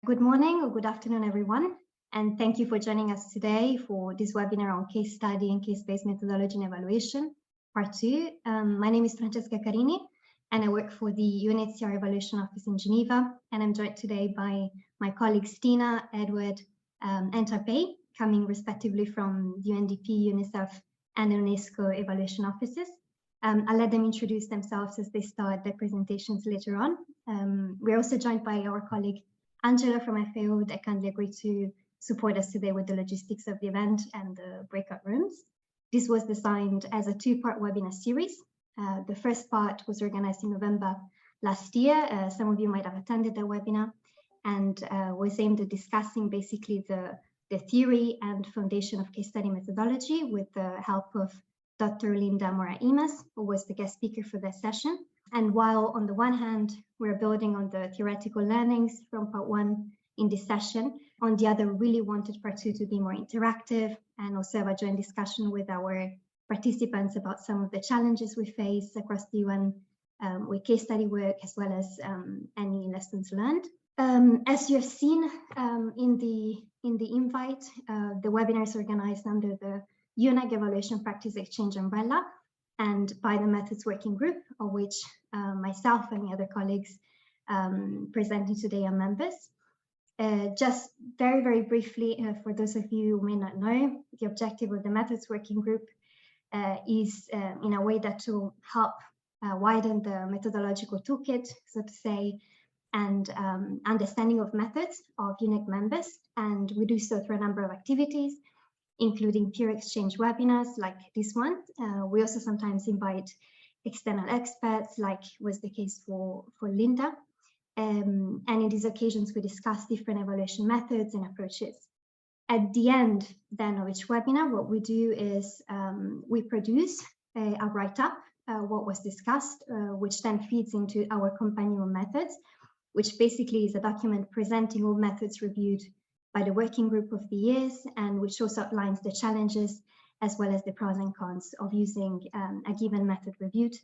Good morning or good afternoon, everyone, and thank you for joining us today for this webinar on case study and case-based methodology and evaluation, part 2. My name is Francesca Carini, and I work for the UNHCR Evaluation Office in Geneva, and I'm joined today by my colleagues Tina, Edward, and Tarpey, coming respectively from the UNDP, UNICEF, and UNESCO Evaluation Offices. I'll let them introduce themselves as they start their presentations later on. We're also joined by our colleague Angela from FAO that kindly agreed to support us today with the logistics of the event and the breakout rooms. This was designed as a two-part webinar series. The first part was organized in November last year. Some of you might have attended the webinar, and was aimed at discussing basically the theory and foundation of case study methodology with the help of Dr. Linda Mora-Imas, who was the guest speaker for this session. And while on the one hand, we're building on the theoretical learnings from part 1 in this session, on the other, we really wanted part 2 to be more interactive and also have a joint discussion with our participants about some of the challenges we face across the UN with case study work, as well as any lessons learned. As you have seen in the invite, the webinar is organized under the UNEG Evaluation Practice Exchange umbrella and by the Methods Working Group, of which myself and the other colleagues presenting today are members. Just very, very briefly, for those of you who may not know, the objective of the Methods Working Group is in a way that to help widen the methodological toolkit, so to say, and understanding of methods of UNEG members. And we do so through a number of activities, including peer exchange webinars like this one. We also sometimes invite external experts, like was the case for Linda. And in these occasions, we discuss different evaluation methods and approaches. At the end then of each webinar, what we do is we produce a write-up, what was discussed, which then feeds into our companion methods, which basically is a document presenting all methods reviewed by the working group of the years, and which also outlines the challenges as well as the pros and cons of using a given method reviewed.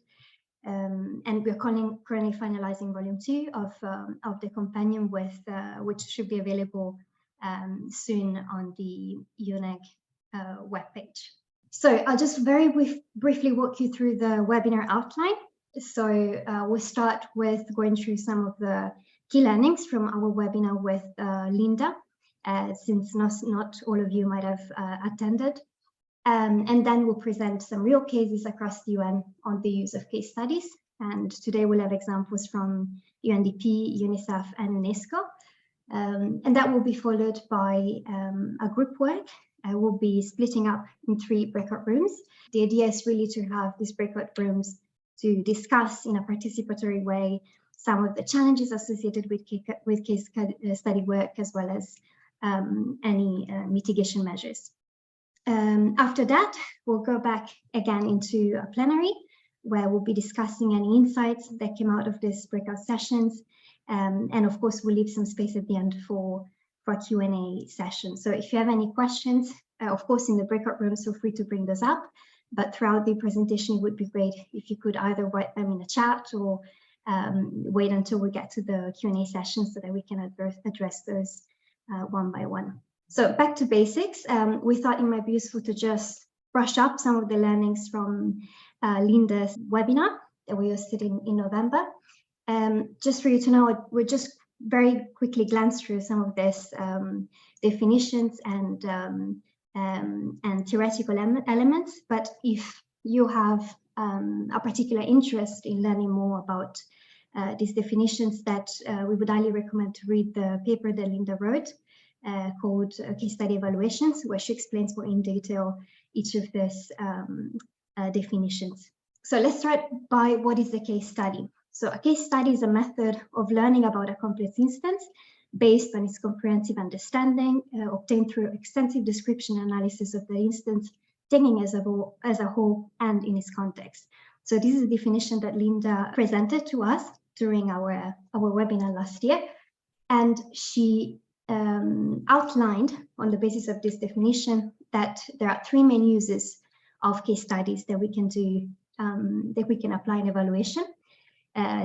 And we're currently finalizing volume 2 of the companion, with which should be available soon on the UNEG webpage. So I'll just very briefly walk you through the webinar outline. So we'll start with going through some of the key learnings from our webinar with Linda, since not all of you might have attended. And then we'll present some real cases across the UN on the use of case studies. And today we'll have examples from UNDP, UNICEF, and UNESCO. And that will be followed by a group work. We'll be splitting up in 3 breakout rooms. The idea is really to have these breakout rooms to discuss in a participatory way some of the challenges associated with case study work, as well as any mitigation measures. After that, we'll go back again into a plenary where we'll be discussing any insights that came out of these breakout sessions. And of course, we'll leave some space at the end for a Q&A session. So if you have any questions, of course, in the breakout rooms, feel free to bring those up. But throughout the presentation, it would be great if you could either write them in the chat or wait until we get to the Q&A session so that we can address those one by one. So back to basics, we thought it might be useful to just brush up some of the learnings from Linda's webinar that we hosted in November. Just for you to know, we'll just very quickly glance through some of these definitions and theoretical elements. But if you have a particular interest in learning more about these definitions, that we would highly recommend to read the paper that Linda wrote called Case Study Evaluations, where she explains more in detail each of these definitions. So let's start by what is a case study. So a case study is a method of learning about a complex instance based on its comprehensive understanding, obtained through extensive description and analysis of the instance, taking as a whole and in its context. So this is a definition that Linda presented to us during our webinar last year. And she outlined on the basis of this definition that there are 3 main uses of case studies that we can do, that we can apply in evaluation.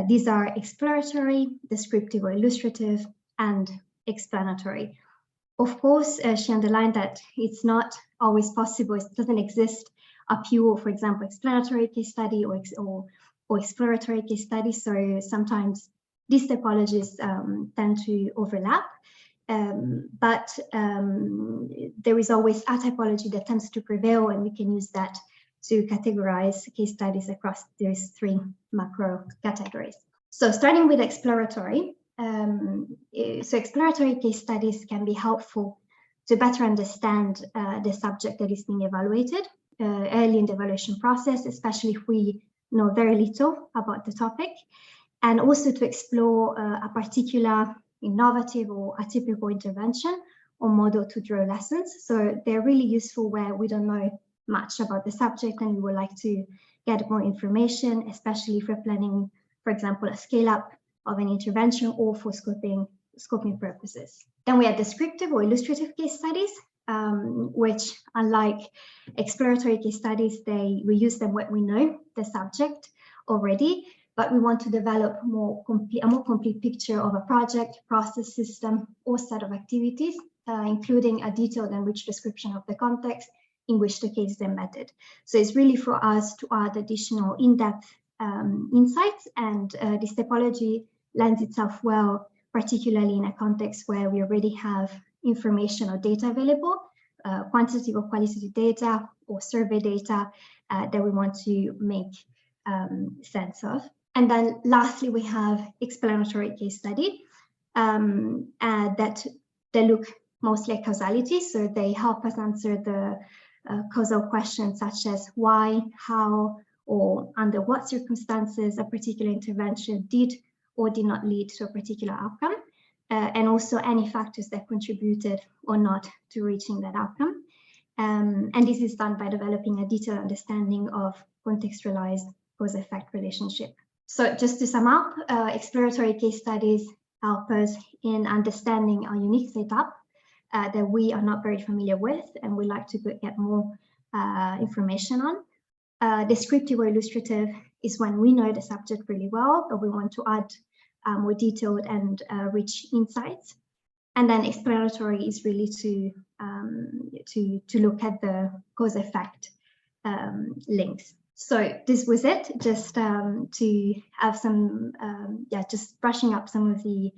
These are exploratory, descriptive or illustrative, and explanatory. Of course, she underlined that it's not always possible. It doesn't exist a pure, for example, explanatory case study or exploratory case study. So sometimes these typologies tend to overlap. But there is always a typology that tends to prevail, and we can use that to categorize case studies across these three macro categories. So starting with exploratory, so exploratory case studies can be helpful to better understand the subject that is being evaluated early in the evaluation process, especially if we know very little about the topic, and also to explore a particular innovative or atypical intervention or model to draw lessons. So they're really useful where we don't know much about the subject and we would like to get more information, especially if we're planning, for example, a scale up of an intervention or for scoping purposes. Then we have descriptive or illustrative case studies, which, unlike exploratory case studies, we use them when we know the subject already, but we want to develop a more complete picture of a project, process, system, or set of activities, including a detailed and rich description of the context in which the case is embedded. So it's really for us to add additional in-depth insights, and this typology lends itself well, particularly in a context where we already have information or data available, quantitative or qualitative data or survey data that we want to make sense of. And then lastly, we have explanatory case study that they look mostly at causality. So they help us answer the causal questions such as why, how, or under what circumstances a particular intervention did or did not lead to a particular outcome, and also any factors that contributed or not to reaching that outcome. And this is done by developing a detailed understanding of contextualized cause-effect relationship. So just to sum up, exploratory case studies help us in understanding a unique setup that we are not very familiar with and we'd like to get more information on. Descriptive or illustrative is when we know the subject really well, but we want to add more detailed and rich insights. And then explanatory is really to look at the cause-effect links. So this was it, just to have some, just brushing up some of the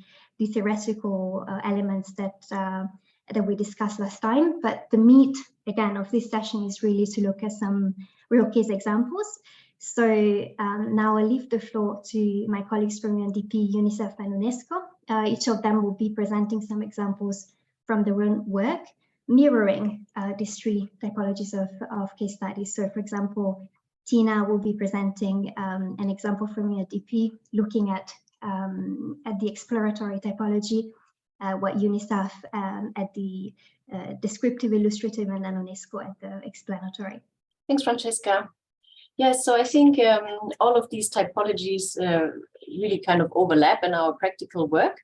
theoretical elements that we discussed last time. But the meat, again, of this session is really to look at some real case examples. So now I leave the floor to my colleagues from UNDP, UNICEF, and UNESCO. Each of them will be presenting some examples from their own work, mirroring these three typologies of case studies. So, for example, Tina will be presenting an example from UNDP, looking at the exploratory typology, what UNICEF at the descriptive, illustrative, and then UNESCO at the explanatory. Thanks, Francesca. Yes, so I think all of these typologies really kind of overlap in our practical work.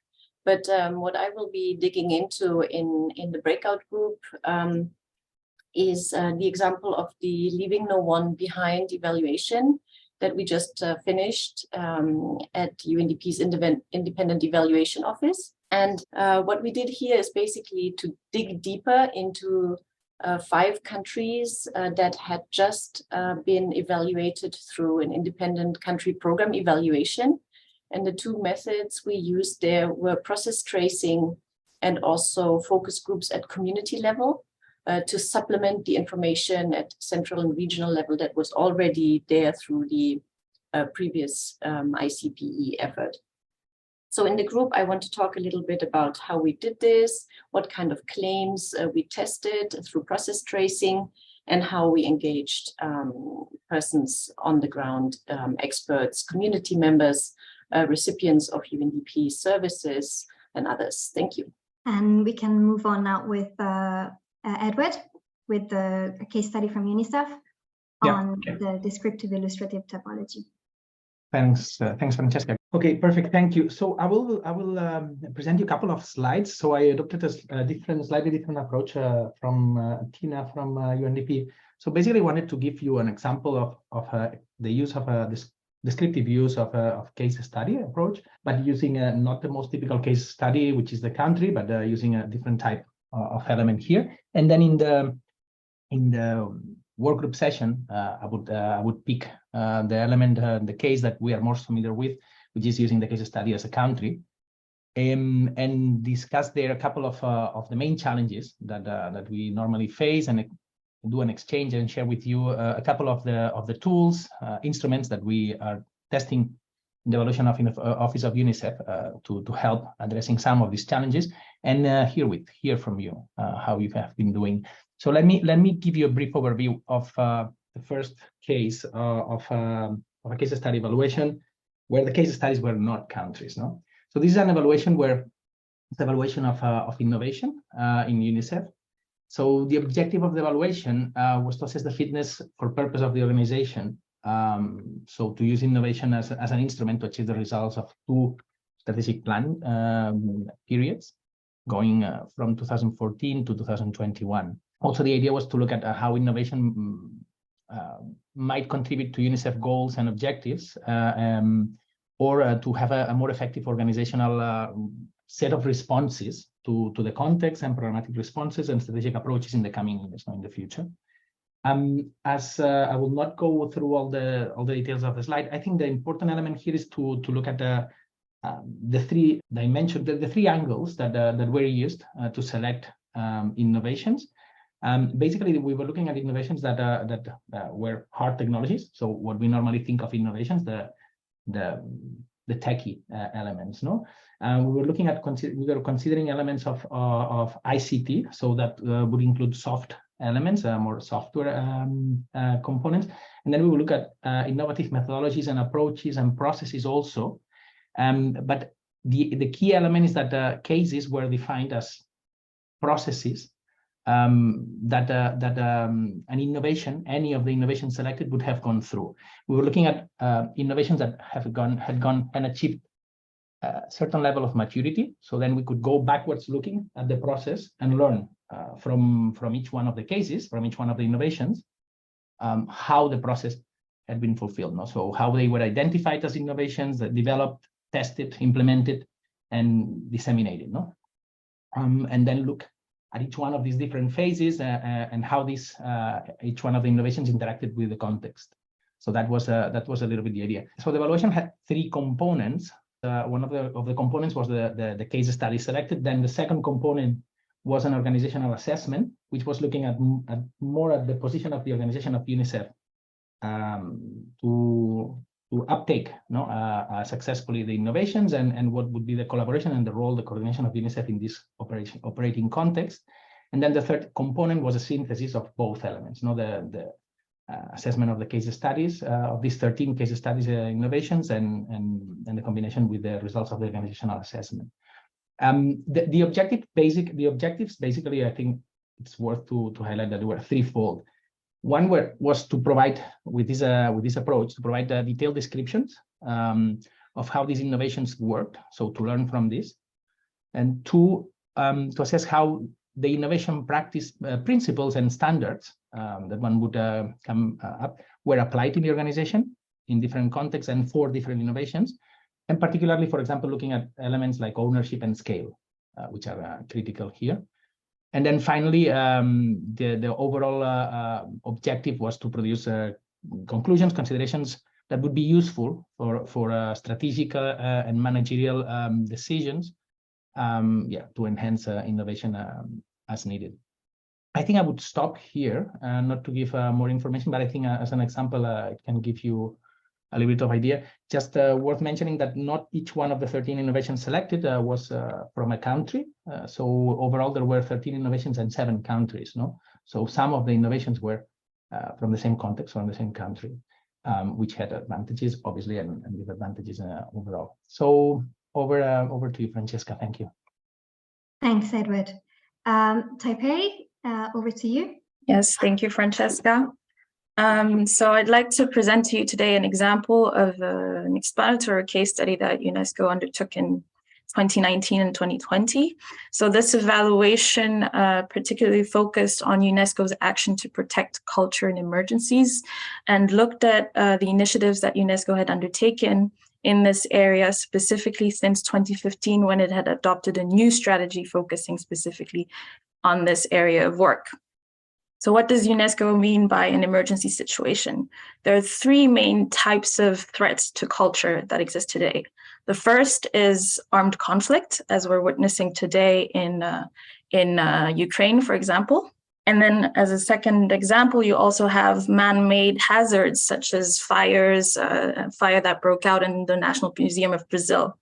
But what I will be digging into in the breakout group is the example of the leaving no one behind evaluation that we just finished at UNDP's Independent Evaluation Office. And what we did here is basically to dig deeper into 5 countries that had just been evaluated through an independent country program evaluation. And the 2 methods we used there were process tracing and also focus groups at community level to supplement the information at central and regional level that was already there through the previous ICPE effort. So in the group, I want to talk a little bit about how we did this, what kind of claims we tested through process tracing, and how we engaged persons on the ground, experts, community members, recipients of UNDP services, and others. Thank you. And we can move on now with Edward, with the case study from UNICEF on the descriptive illustrative typology. Thanks, Francesca. Okay, perfect. Thank you. So I will present you a couple of slides. So I adopted a slightly different approach from Tina from UNDP. So basically, I wanted to give you an example of the use of descriptive use of case study approach, but using not the most typical case study, which is the country, but using a different type of element here. And then in the work group session, I would pick the element, the case that we are most familiar with, which is using the case study as a country, and discuss there a couple of the main challenges that we normally face, and do an exchange and share with you a couple of the tools, instruments that we are testing in the evaluation of Office of UNICEF to help addressing some of these challenges, and hear from you how you have been doing. So let me give you a brief overview of the first case of a case study evaluation, where the case studies were not countries. No, so this is an evaluation where it's evaluation of innovation in UNICEF. So the objective of the evaluation was to assess the fitness for purpose of the organization. So to use innovation as an instrument to achieve the results of 2 strategic plan periods, going from 2014 to 2021. Also, the idea was to look at how innovation might contribute to UNICEF goals and objectives, or to have a more effective organizational set of responses to the context and programmatic responses and strategic approaches in the coming years, in the future. As I will not go through all the details of the slide, I think the important element here is to look at the 3 dimensions, the 3 angles that were used to select innovations. Basically, we were looking at innovations that were hard technologies. So what we normally think of innovations, the techie elements. No, we were looking at we were considering elements of ICT, so that would include soft elements, more software components, and then we will look at innovative methodologies and approaches and processes also. But the key element is that cases were defined as processes that an innovation, any of the innovations selected, would have gone through. We were looking at innovations that had gone and achieved a certain level of maturity. So then we could go backwards looking at the process and learn from each one of the cases, from each one of the innovations, how the process had been fulfilled. No? So how they were identified as innovations, that developed, tested, implemented, and disseminated. No? And then look at each one of these different phases and how each one of the innovations interacted with the context. So that was a little bit the idea. So the evaluation had 3 components. One of the components was the case study selected. Then the second component was an organizational assessment, which was looking at more at the position of the organization of UNICEF to uptake successfully the innovations, and what would be the collaboration and the role, the coordination of UNICEF in this operating context. And then the third component was a synthesis of both elements, the assessment of the case studies of these 13 case studies innovations, and the combination with the results of the organizational assessment. The objectives basically, I think it's worth to highlight that they were threefold. One was to provide, with this approach, to provide detailed descriptions of how these innovations worked, so to learn from this. And 2, to assess how the innovation practice principles and standards that one would come up were applied in the organization in different contexts and for different innovations. And particularly, for example, looking at elements like ownership and scale, which are critical here. And then finally, the overall objective was to produce conclusions, considerations that would be useful for strategic and managerial decisions, to enhance innovation as needed. I think I would stop here, not to give more information, but I think as an example, it can give you a little bit of idea. Just worth mentioning that not each one of the 13 innovations selected was from a country. So overall, there were 13 innovations in 7 countries. No, so some of the innovations were from the same context, from the same country, which had advantages, obviously, and disadvantages overall. So over to you, Francesca. Thank you. Thanks, Edward. Taipei, over to you. Yes, thank you, Francesca. So I'd like to present to you today an example of an explanatory case study that UNESCO undertook in 2019 and 2020. So this evaluation particularly focused on UNESCO's action to protect culture in emergencies and looked at the initiatives that UNESCO had undertaken in this area, specifically since 2015, when it had adopted a new strategy focusing specifically on this area of work. So what does UNESCO mean by an emergency situation? There are three main types of threats to culture that exist today. The first is armed conflict, as we're witnessing today in Ukraine, for example. And then as a second example, you also have man-made hazards, such as fires, fire that broke out in the National Museum of Brazil.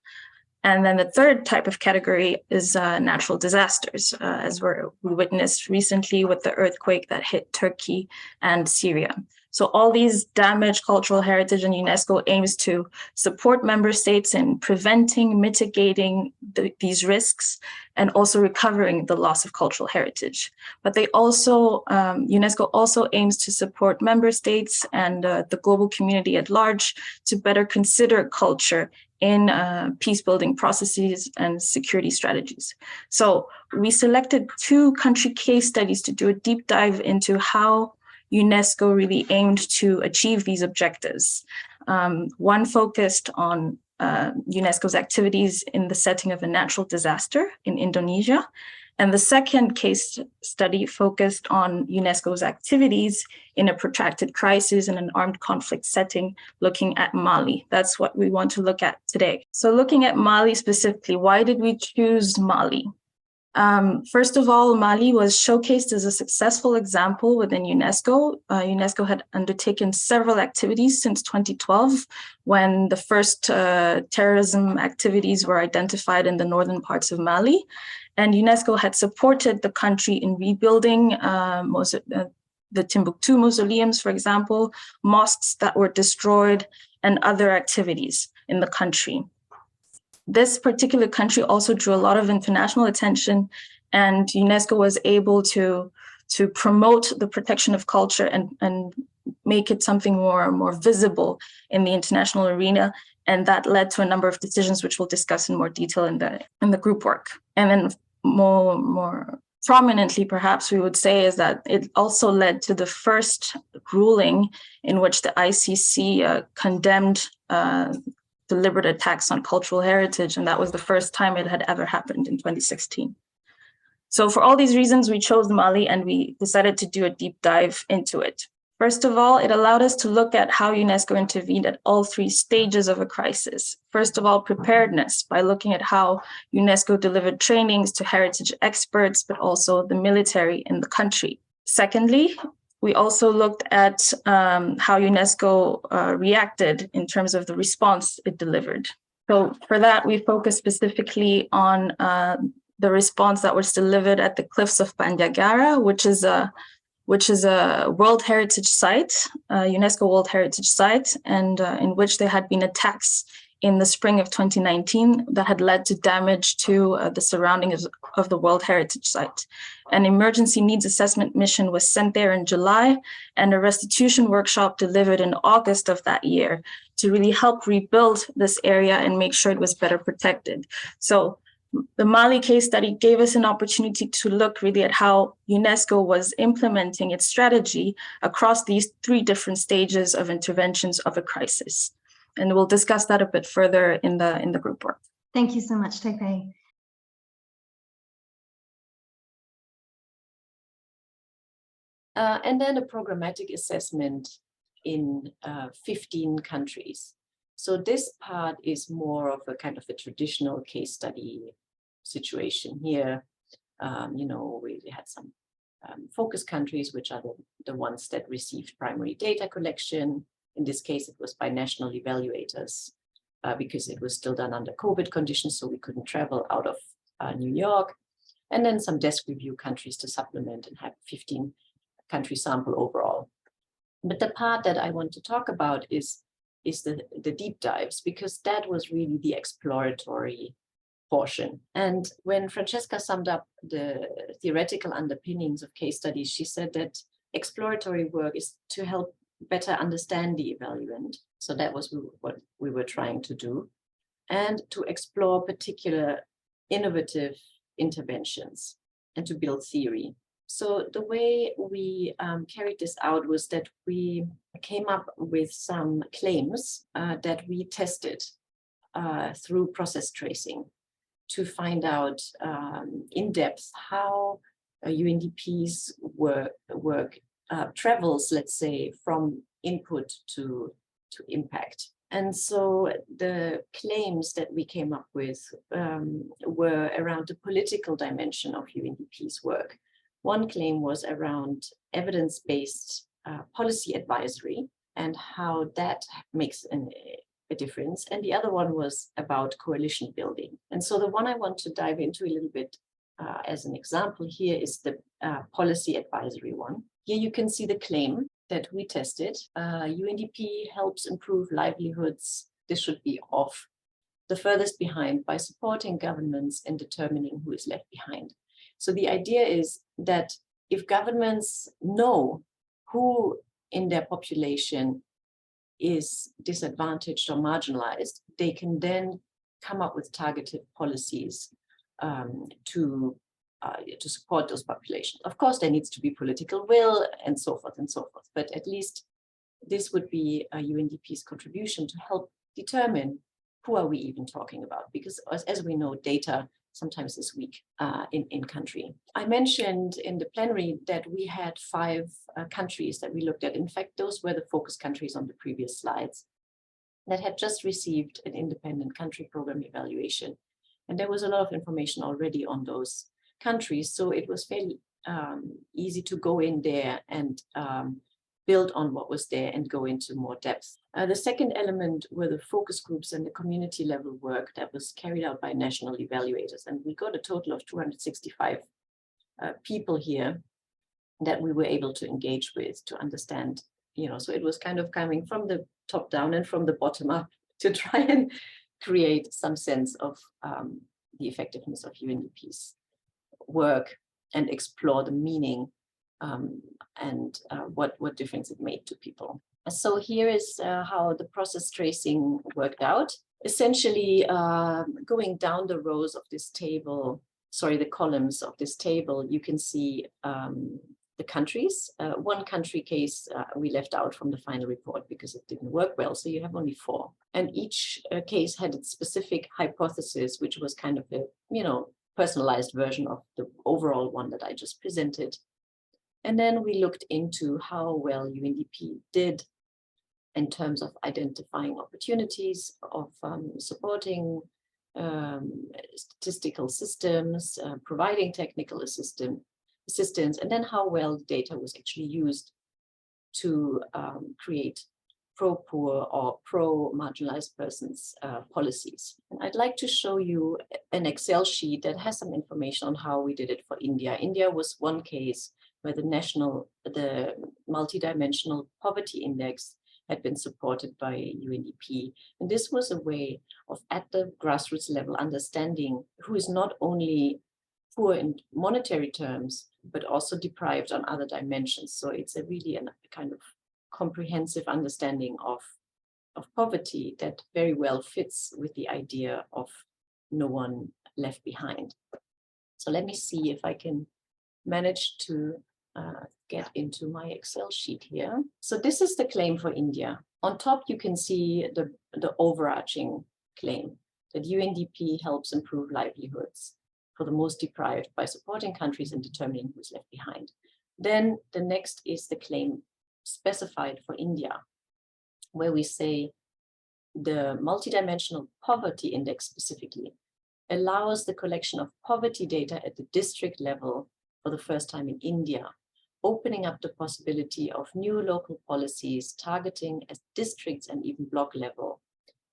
And then the third type of category is natural disasters, as we witnessed recently with the earthquake that hit Turkey and Syria. So all these damaged cultural heritage, and UNESCO aims to support member states in preventing, mitigating these risks, and also recovering the loss of cultural heritage. But they also, UNESCO also aims to support member states and the global community at large to better consider culture in peace-building processes and security strategies. So we selected 2 country case studies to do a deep dive into how UNESCO really aimed to achieve these objectives. One focused on UNESCO's activities in the setting of a natural disaster in Indonesia. And the second case study focused on UNESCO's activities in a protracted crisis in an armed conflict setting, looking at Mali. That's what we want to look at today. So looking at Mali specifically, why did we choose Mali? First of all, Mali was showcased as a successful example within UNESCO. UNESCO had undertaken several activities since 2012, when the first terrorism activities were identified in the northern parts of Mali. And UNESCO had supported the country in rebuilding the Timbuktu mausoleums, for example, mosques that were destroyed, and other activities in the country. This particular country also drew a lot of international attention, and UNESCO was able to promote the protection of culture and make it something more visible in the international arena. And that led to a number of decisions, which we'll discuss in more detail in the group work. And then more prominently, perhaps we would say, is that it also led to the first ruling in which the ICC condemned deliberate attacks on cultural heritage, and that was the first time it had ever happened in 2016. So for all these reasons, we chose Mali, and we decided to do a deep dive into it. First of all, it allowed us to look at how UNESCO intervened at all 3 stages of a crisis. First of all, preparedness, by looking at how UNESCO delivered trainings to heritage experts, but also the military in the country. Secondly, we also looked at how UNESCO reacted in terms of the response it delivered. So for that, we focused specifically on the response that was delivered at the cliffs of Bandiagara, which is a World Heritage Site, UNESCO World Heritage Site, and in which there had been attacks in the spring of 2019 that had led to damage to the surroundings of the World Heritage Site. An emergency needs assessment mission was sent there in July, and a restitution workshop delivered in August of that year to really help rebuild this area and make sure it was better protected. So the Mali case study gave us an opportunity to look really at how UNESCO was implementing its strategy across these 3 different stages of interventions of a crisis. And we'll discuss that a bit further in the group work. Thank you so much, Taipei. And then a programmatic assessment in 15 countries. So this part is more of a kind of a traditional case study situation here. We had some focus countries, which are the ones that received primary data collection. In this case, it was by national evaluators because it was still done under COVID conditions, so we couldn't travel out of New York. And then some desk review countries to supplement and have 15 country sample overall. But the part that I want to talk about is the deep dives, because that was really the exploratory portion. And when Francesca summed up the theoretical underpinnings of case studies, she said that exploratory work is to help better understand the evaluant. So that was what we were trying to do. and to explore particular innovative interventions and to build theory. So the way we carried this out was that we came up with some claims that we tested through process tracing to find out in depth how UNDP's work travels, let's say, from input to impact. And so the claims that we came up with were around the political dimension of UNDP's work. One claim was around evidence-based policy advisory and how that makes a difference. And the other one was about coalition building. And so the one I want to dive into a little bit as an example here is the policy advisory one. Here you can see the claim that we tested. UNDP helps improve livelihoods. This should be off the furthest behind by supporting governments in determining who is left behind. So the idea is that if governments know who in their population is disadvantaged or marginalized, they can then come up with targeted policies to support those populations. Of course, there needs to be political will and so forth and so forth, but at least this would be UNDP's contribution to help determine who are we even talking about, because as we know, data sometimes is weak in country. I mentioned in the plenary that we had 5 countries that we looked at. In fact, those were the focus countries on the previous slides that had just received an independent country program evaluation. And there was a lot of information already on those countries. So it was fairly easy to go in there and build on what was there and go into more depth. The second element were the focus groups and the community level work that was carried out by national evaluators. And we got a total of 265 people here that we were able to engage with to understand, so it was kind of coming from the top down and from the bottom up to try and create some sense of the effectiveness of UNDP's work and explore the meaning and what difference it made to people. So here is how the process tracing worked out. Essentially, going down the rows of this table, the columns of this table, you can see the countries. One country case we left out from the final report because it didn't work well, so you have only 4. And each case had its specific hypothesis, which was kind of a, personalized version of the overall one that I just presented. And then we looked into how well UNDP did in terms of identifying opportunities, of supporting statistical systems, providing technical assistance, and then how well the data was actually used to create pro-poor or pro-marginalized persons policies. And I'd like to show you an Excel sheet that has some information on how we did it for India. India was one case where the multidimensional poverty index had been supported by UNDP. And this was a way of, at the grassroots level, understanding who is not only poor in monetary terms, but also deprived on other dimensions. So it's really a kind of comprehensive understanding of poverty that very well fits with the idea of no one left behind. So let me see if I can manage to get into my Excel sheet here. So this is the claim for India. On top, you can see the overarching claim that UNDP helps improve livelihoods for the most deprived by supporting countries in determining who's left behind. Then the next is the claim specified for India, where we say the multidimensional poverty index specifically allows the collection of poverty data at the district level for the first time in India, opening up the possibility of new local policies targeting at districts and even block level,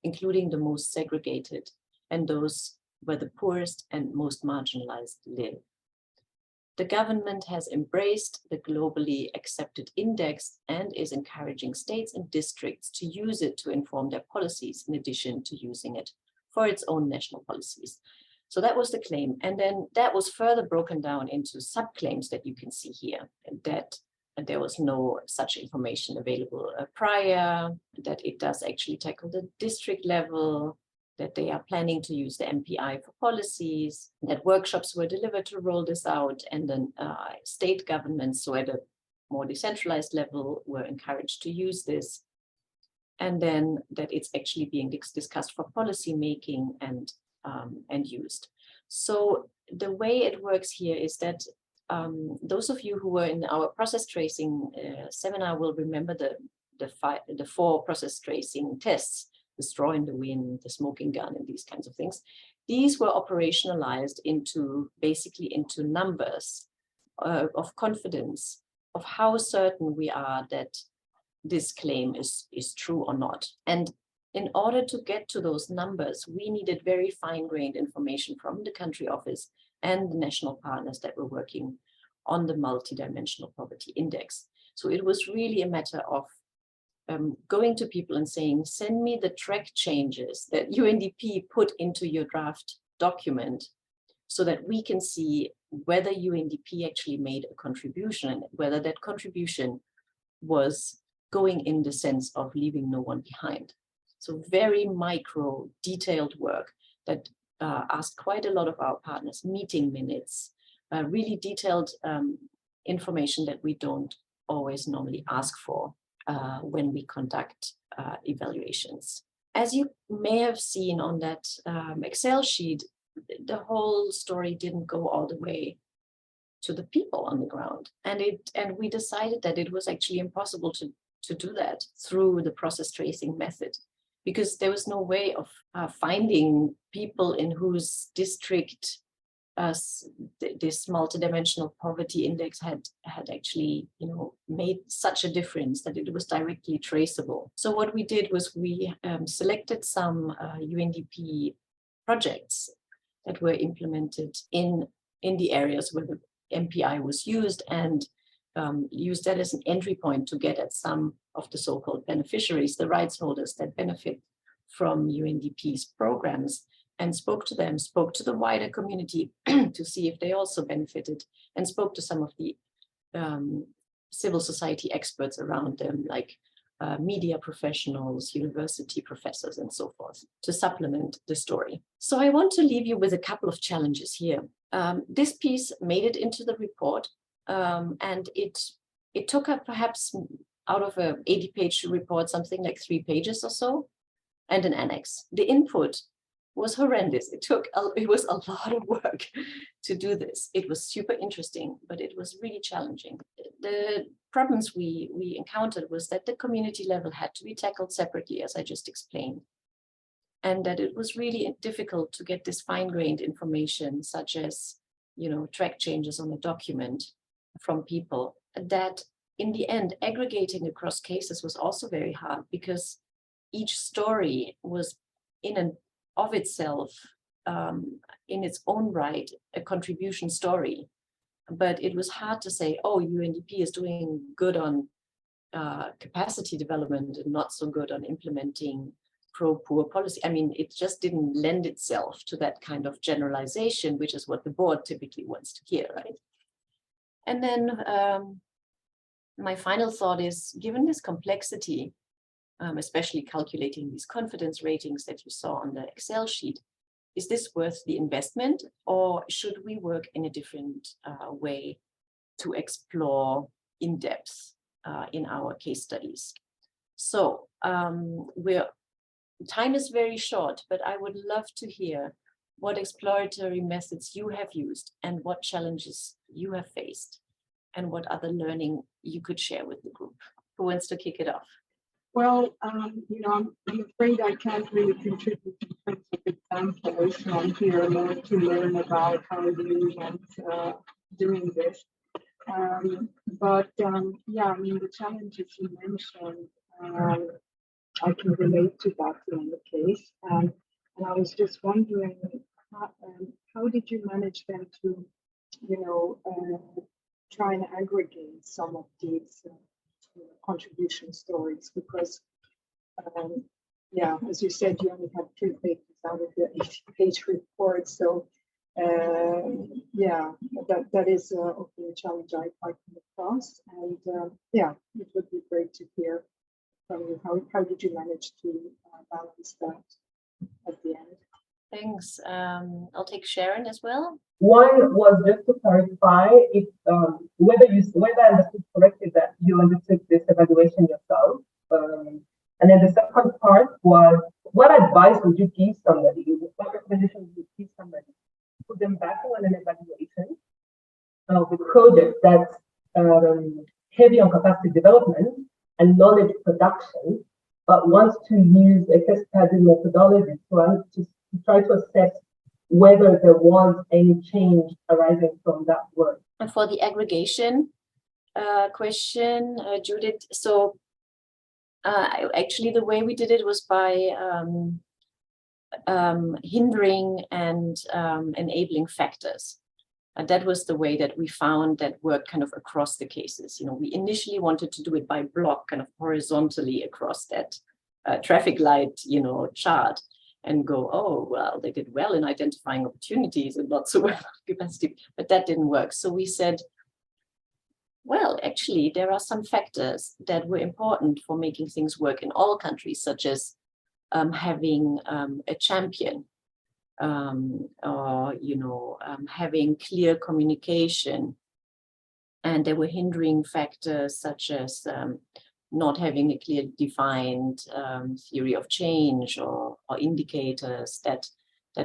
including the most segregated and those where the poorest and most marginalized live. The government has embraced the globally accepted index and is encouraging states and districts to use it to inform their policies, in addition to using it for its own national policies. So that was the claim. And then that was further broken down into subclaims that you can see here, that there was no such information available prior, that it does actually tackle the district level, that they are planning to use the MPI for policies, that workshops were delivered to roll this out, and then state governments, so at a more decentralized level, were encouraged to use this, and then that it's actually being discussed for policy making and used. So the way it works here is that those of you who were in our process tracing seminar will remember the 4 process tracing tests: the straw in the wind, the smoking gun, and these kinds of things. These were operationalized basically into numbers of confidence, of how certain we are that this claim is true or not. And in order to get to those numbers, we needed very fine-grained information from the country office and the national partners that were working on the multidimensional poverty index. So it was really a matter of going to people and saying, send me the track changes that UNDP put into your draft document so that we can see whether UNDP actually made a contribution and whether that contribution was going in the sense of leaving no one behind. So very micro, detailed work that asked quite a lot of our partners, meeting minutes, really detailed information that we don't always normally ask for when we conduct evaluations. As you may have seen on that Excel sheet, the whole story didn't go all the way to the people on the ground. And we decided that it was actually impossible to do that through the process tracing method, because there was no way of finding people in whose district this multidimensional poverty index had actually, made such a difference that it was directly traceable. So what we did was we selected some UNDP projects that were implemented in the areas where the MPI was used, and used that as an entry point to get at some of the so-called beneficiaries, the rights holders that benefit from UNDP's programs, and spoke to them, spoke to the wider community to see if they also benefited, and spoke to some of the civil society experts around them, like media professionals, university professors, and so forth, to supplement the story. So I want to leave you with a couple of challenges here. This piece made it into the report, and it took up perhaps out of a 80-page report, something like 3 pages or so, and an annex. The input was horrendous. It was a lot of work to do this. It was super interesting, but it was really challenging. The problems we encountered was that the community level had to be tackled separately, as I just explained, and that it was really difficult to get this fine-grained information, such as, track changes on the document from people, that in the end, aggregating across cases was also very hard, because each story was in and of itself, in its own right, a contribution story. But it was hard to say, oh, UNDP is doing good on capacity development and not so good on implementing pro-poor policy. I mean, it just didn't lend itself to that kind of generalization, which is what the board typically wants to hear, right? And then my final thought is, given this complexity, especially calculating these confidence ratings that you saw on the Excel sheet, is this worth the investment, or should we work in a different way to explore in depth in our case studies? So time is very short, but I would love to hear what exploratory methods you have used and what challenges you have faced, and what other learning you could share with the group. Who wants to kick it off? Well, I'm afraid I can't really contribute in terms of examples. I'm here more to learn about how you went doing this. Yeah, I mean, the challenges you mentioned, I can relate to that in the case. And I was just wondering, how did you manage then to, try and aggregate some of these contribution stories? Because, as you said, you only have 3 pages out of the 80-page report. So, that is often a challenge I come across. And it would be great to hear from you. How did you manage to balance that at the end? Thanks. I'll take Sharon as well. One was just to clarify if whether I understood correctly that you undertook this evaluation yourself. And then the second part was, what advice would you give somebody? What recommendation would you give somebody to put them back on an evaluation of a project that's heavy on capacity development and knowledge production, but wants to use a case study methodology to try to assess whether there was any change arising from that work? And for the aggregation question, Judith, so actually the way we did it was by hindering and enabling factors. And that was the way that we found that worked kind of across the cases. You know, we initially wanted to do it by block, kind of horizontally across that traffic light, you know, chart, and go, oh, well, they did well in identifying opportunities and not so well in capacity, but that didn't work. So we said, well, actually, there are some factors that were important for making things work in all countries, such as having a champion, or, you know, having clear communication. And there were hindering factors such as not having a clearly defined theory of change or indicators that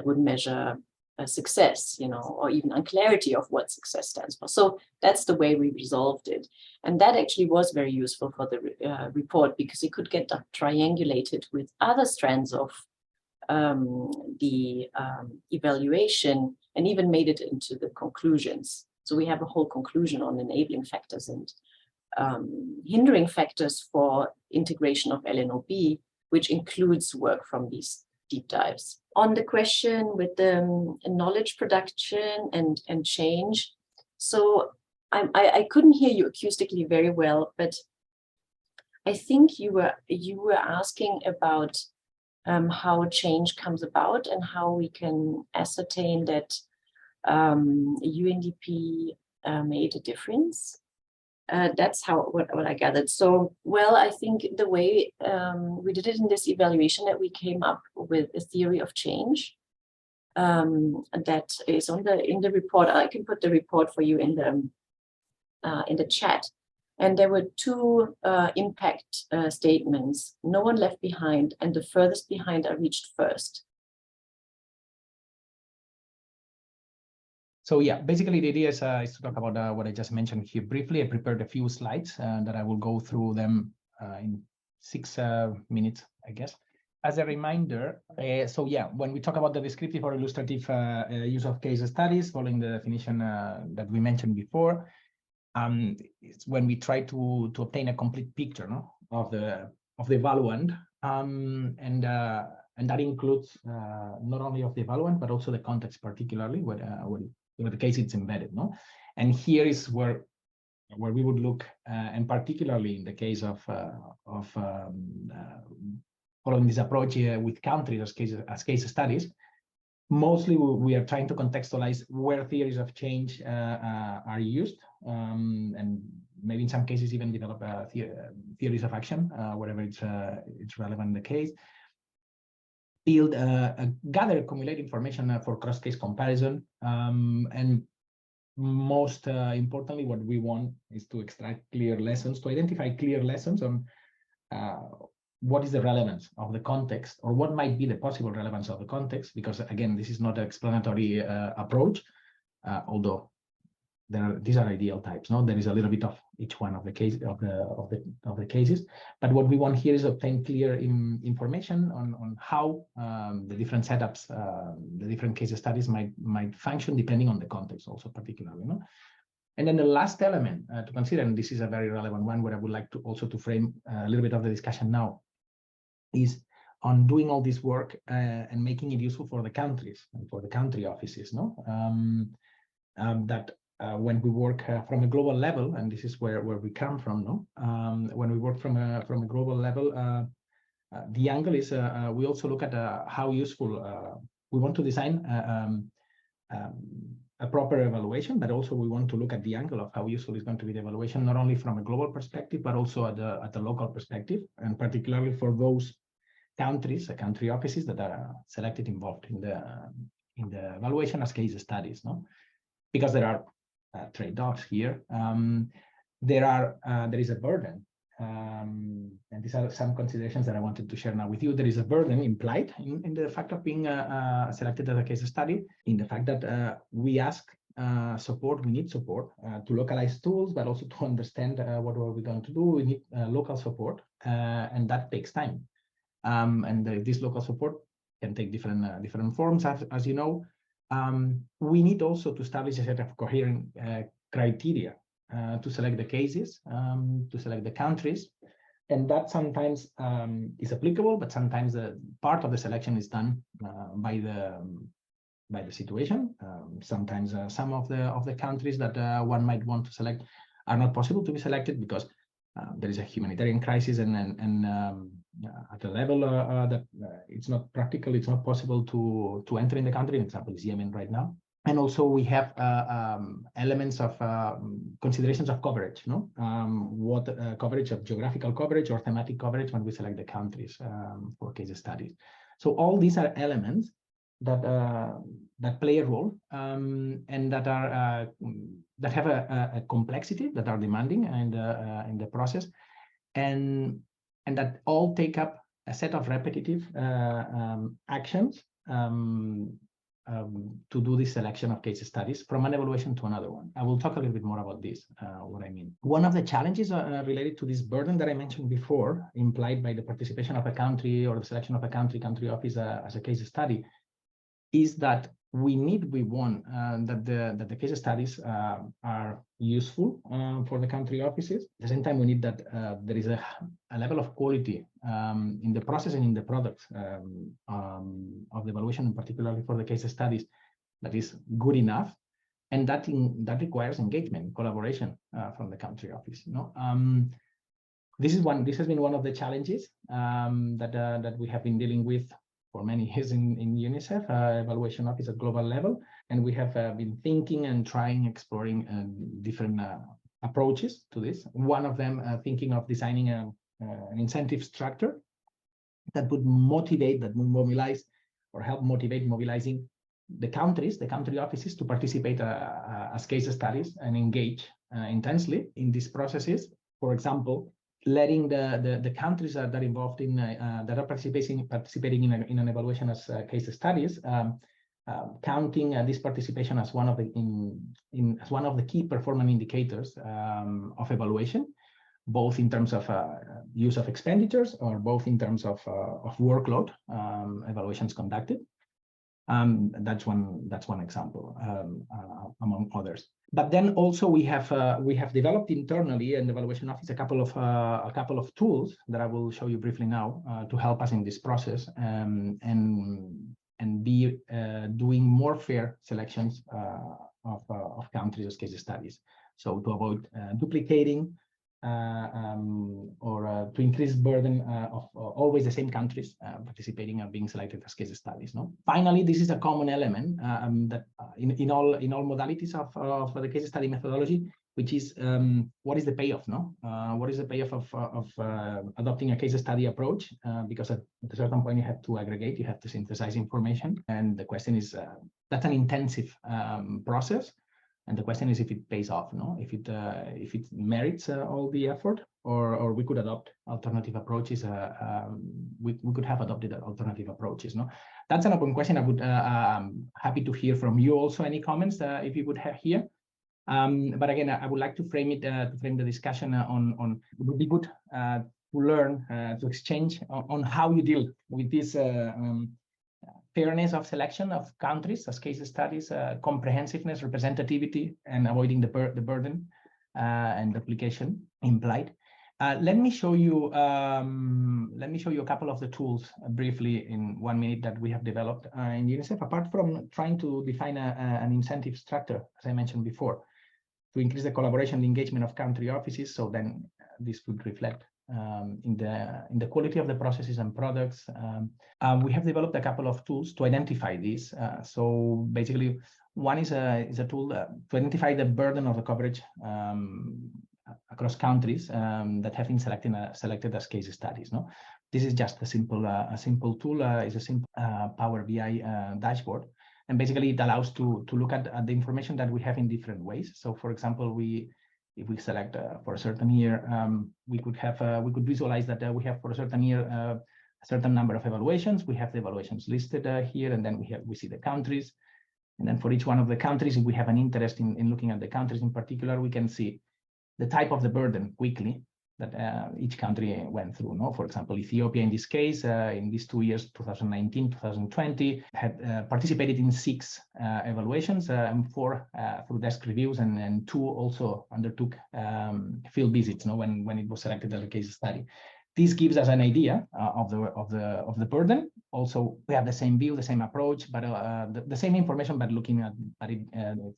would measure success, you know, or even unclarity of what success stands for. So that's the way we resolved it. And that actually was very useful for the report, because it could get triangulated with other strands of the evaluation, and even made it into the conclusions. So we have a whole conclusion on enabling factors and hindering factors for integration of LNOB, which includes work from these deep dives. On the question with the knowledge production and change, so I couldn't hear you acoustically very well, but I think you were asking about how change comes about and how we can ascertain that UNDP made a difference. That's what I gathered. So, well, I think the way we did it in this evaluation, that we came up with a theory of change that is in the report. I can put the report for you in the chat. And there were two impact statements: no one left behind, and the furthest behind are reached first. So yeah, basically the idea is to talk about what I just mentioned here briefly. I prepared a few slides that I will go through them in 6 minutes, I guess. As a reminder, so yeah, when we talk about the descriptive or illustrative use of case studies, following the definition that we mentioned before, it's when we try to obtain a complete picture, no, of the evaluand, and that includes not only of the evaluand but also the context, particularly where the case it's embedded, no? And here is where we would look, and particularly in the case of following this approach with countries as case studies, mostly we are trying to contextualize where theories of change are used, and maybe in some cases even develop theories of action wherever it's relevant in the case. Gather, accumulate information for cross-case comparison, and most importantly, what we want is to extract clear lessons, to identify clear lessons on what is the relevance of the context, or what might be the possible relevance of the context, because again, this is not an explanatory approach, although these are ideal types. No, there is a little bit of each one of the case of the cases, but what we want here is obtain clear information on how the different setups, the different case studies might function depending on the context, also particularly. No? And then the last element to consider, and this is a very relevant one, where I would like to also to frame a little bit of the discussion now, is on doing all this work and making it useful for the countries and for the country offices. No, when we work from a global level, and this is where we come from, no? When we work from a global level, the angle is we also look at how useful we want to design a proper evaluation, but also we want to look at the angle of how useful is going to be the evaluation, not only from a global perspective, but also at the local perspective, and particularly for those countries, country offices that are selected involved in the evaluation as case studies, no? Because there are trade-offs here. There is a burden, and these are some considerations that I wanted to share now with you. There is a burden implied in the fact of being selected as a case study, in the fact that we ask support, we need support to localize tools, but also to understand what are we going to do. We need local support, and that takes time. And this local support can take different forms, as you know. We need also to establish a set of coherent criteria to select the cases, to select the countries, and that sometimes is applicable, but sometimes the part of the selection is done by the situation. Sometimes some of the countries that one might want to select are not possible to be selected because there is a humanitarian crisis, and at a level that it's not practical, it's not possible to enter in the country. An example is Yemen right now. And also we have elements of considerations of coverage, no? What coverage of geographical coverage or thematic coverage when we select the countries for case studies. So all these are elements that play a role and that are that have a complexity, that are demanding in the process, and that all take up a set of repetitive actions to do this selection of case studies from an evaluation to another one. I will talk a little bit more about this, what I mean. One of the challenges related to this burden that I mentioned before, implied by the participation of a country or the selection of a country office as a case study, is that we want that the case studies are useful for the country offices. At the same time, we need that there is a level of quality in the process and in the products of the evaluation, and particularly for the case studies, that is good enough, and that requires engagement, collaboration from the country office. You know, this has been one of the challenges that we have been dealing with for many years in UNICEF, evaluation office at global level, and we have been thinking and exploring different approaches to this. One of them thinking of designing an incentive structure that would motivate, that would mobilize or help mobilizing the country offices to participate as case studies and engage intensely in these processes. For example, letting the countries that are involved in that are participating in an evaluation as case studies, counting this participation as one of the key performance indicators of evaluation, both in terms of use of expenditures or both in terms of workload evaluations conducted. That's one example among others. But then also we have developed internally in the evaluation office a couple of tools that I will show you briefly now to help us in this process and be doing more fair selections of countries as case studies. So to avoid duplicating or to increase burden of always the same countries participating and being selected as case studies. No. Finally, this is a common element that in all modalities of the case study methodology, which is what is the payoff? No, what is the payoff of adopting a case study approach? Because at a certain point you have to aggregate, you have to synthesize information, and the question is that's an intensive process. And the question is if it pays off, no? If it merits all the effort, or we could adopt alternative approaches. We could have adopted alternative approaches, no? That's an open question. I would happy to hear from you also any comments if you would have here. But again, I would like to frame the discussion on. It would be good to learn to exchange on how you deal with this. Fairness of selection of countries as case studies, comprehensiveness, representativity, and avoiding the burden and duplication implied. Let me show you a couple of the tools briefly in 1 minute that we have developed in UNICEF. Apart from trying to define an incentive structure, as I mentioned before, to increase the collaboration and engagement of country offices, so then this would reflect in the quality of the processes and products. We have developed a couple of tools to identify these. So basically, one is a tool to identify the burden of the coverage across countries that have been selected as case studies. No, This is just a simple tool. It's a simple Power BI dashboard, and basically it allows to look at the information that we have in different ways. So, for example, if we select for a certain year, we could visualize that we have for a certain year a certain number of evaluations. We have the evaluations listed here, and then we see the countries. And then for each one of the countries, if we have an interest in looking at the countries in particular, we can see the type of the burden quickly that each country went through. No, for example, Ethiopia in this case, in these 2 years, 2019, 2020, had participated in 6 evaluations, and 4 through desk reviews, and 2 also undertook field visits. No, when it was selected as a case study. This gives us an idea of the burden. Also, we have the same view, the same approach, but the same information, but looking at it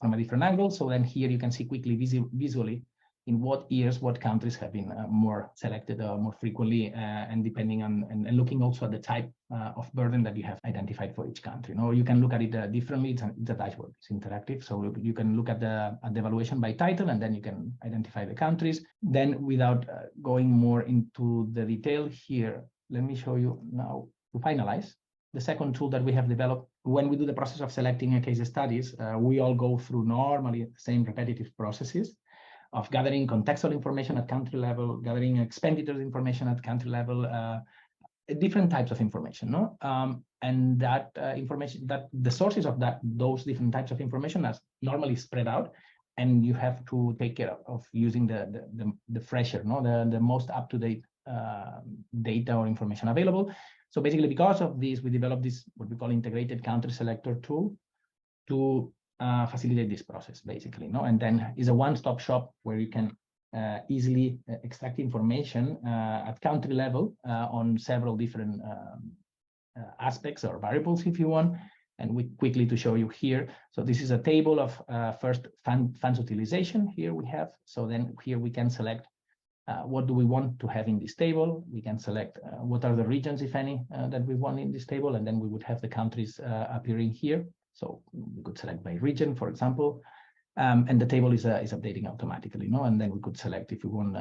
from a different angle. So then here you can see quickly visually in what years, what countries have been more selected more frequently, and depending on, and looking also at the type of burden that you have identified for each country. You know, you can look at it differently. It's a dashboard, it's interactive. So you can look at the evaluation by title, and then you can identify the countries. Then without going more into the detail here, let me show you now to finalize. The second tool that we have developed, when we do the process of selecting a case studies, we all go through normally the same repetitive processes of gathering contextual information at country level, gathering expenditures information at country level, different types of information, no? And that information, that the sources of those different types of information are normally spread out, and you have to take care of using the fresher, no, the most up-to-date data or information available. So basically, because of this, we developed this what we call integrated country selector tool to facilitate this process, basically, no? And then is a one-stop shop where you can easily extract information at country level on several different aspects or variables, if you want. And we quickly to show you here. So this is a table of first funds utilization. Here we have. So then here we can select what do we want to have in this table. We can select what are the regions, if any, that we want in this table, and then we would have the countries appearing here. So we could select by region, for example, and the table is updating automatically, no? And then we could select if we want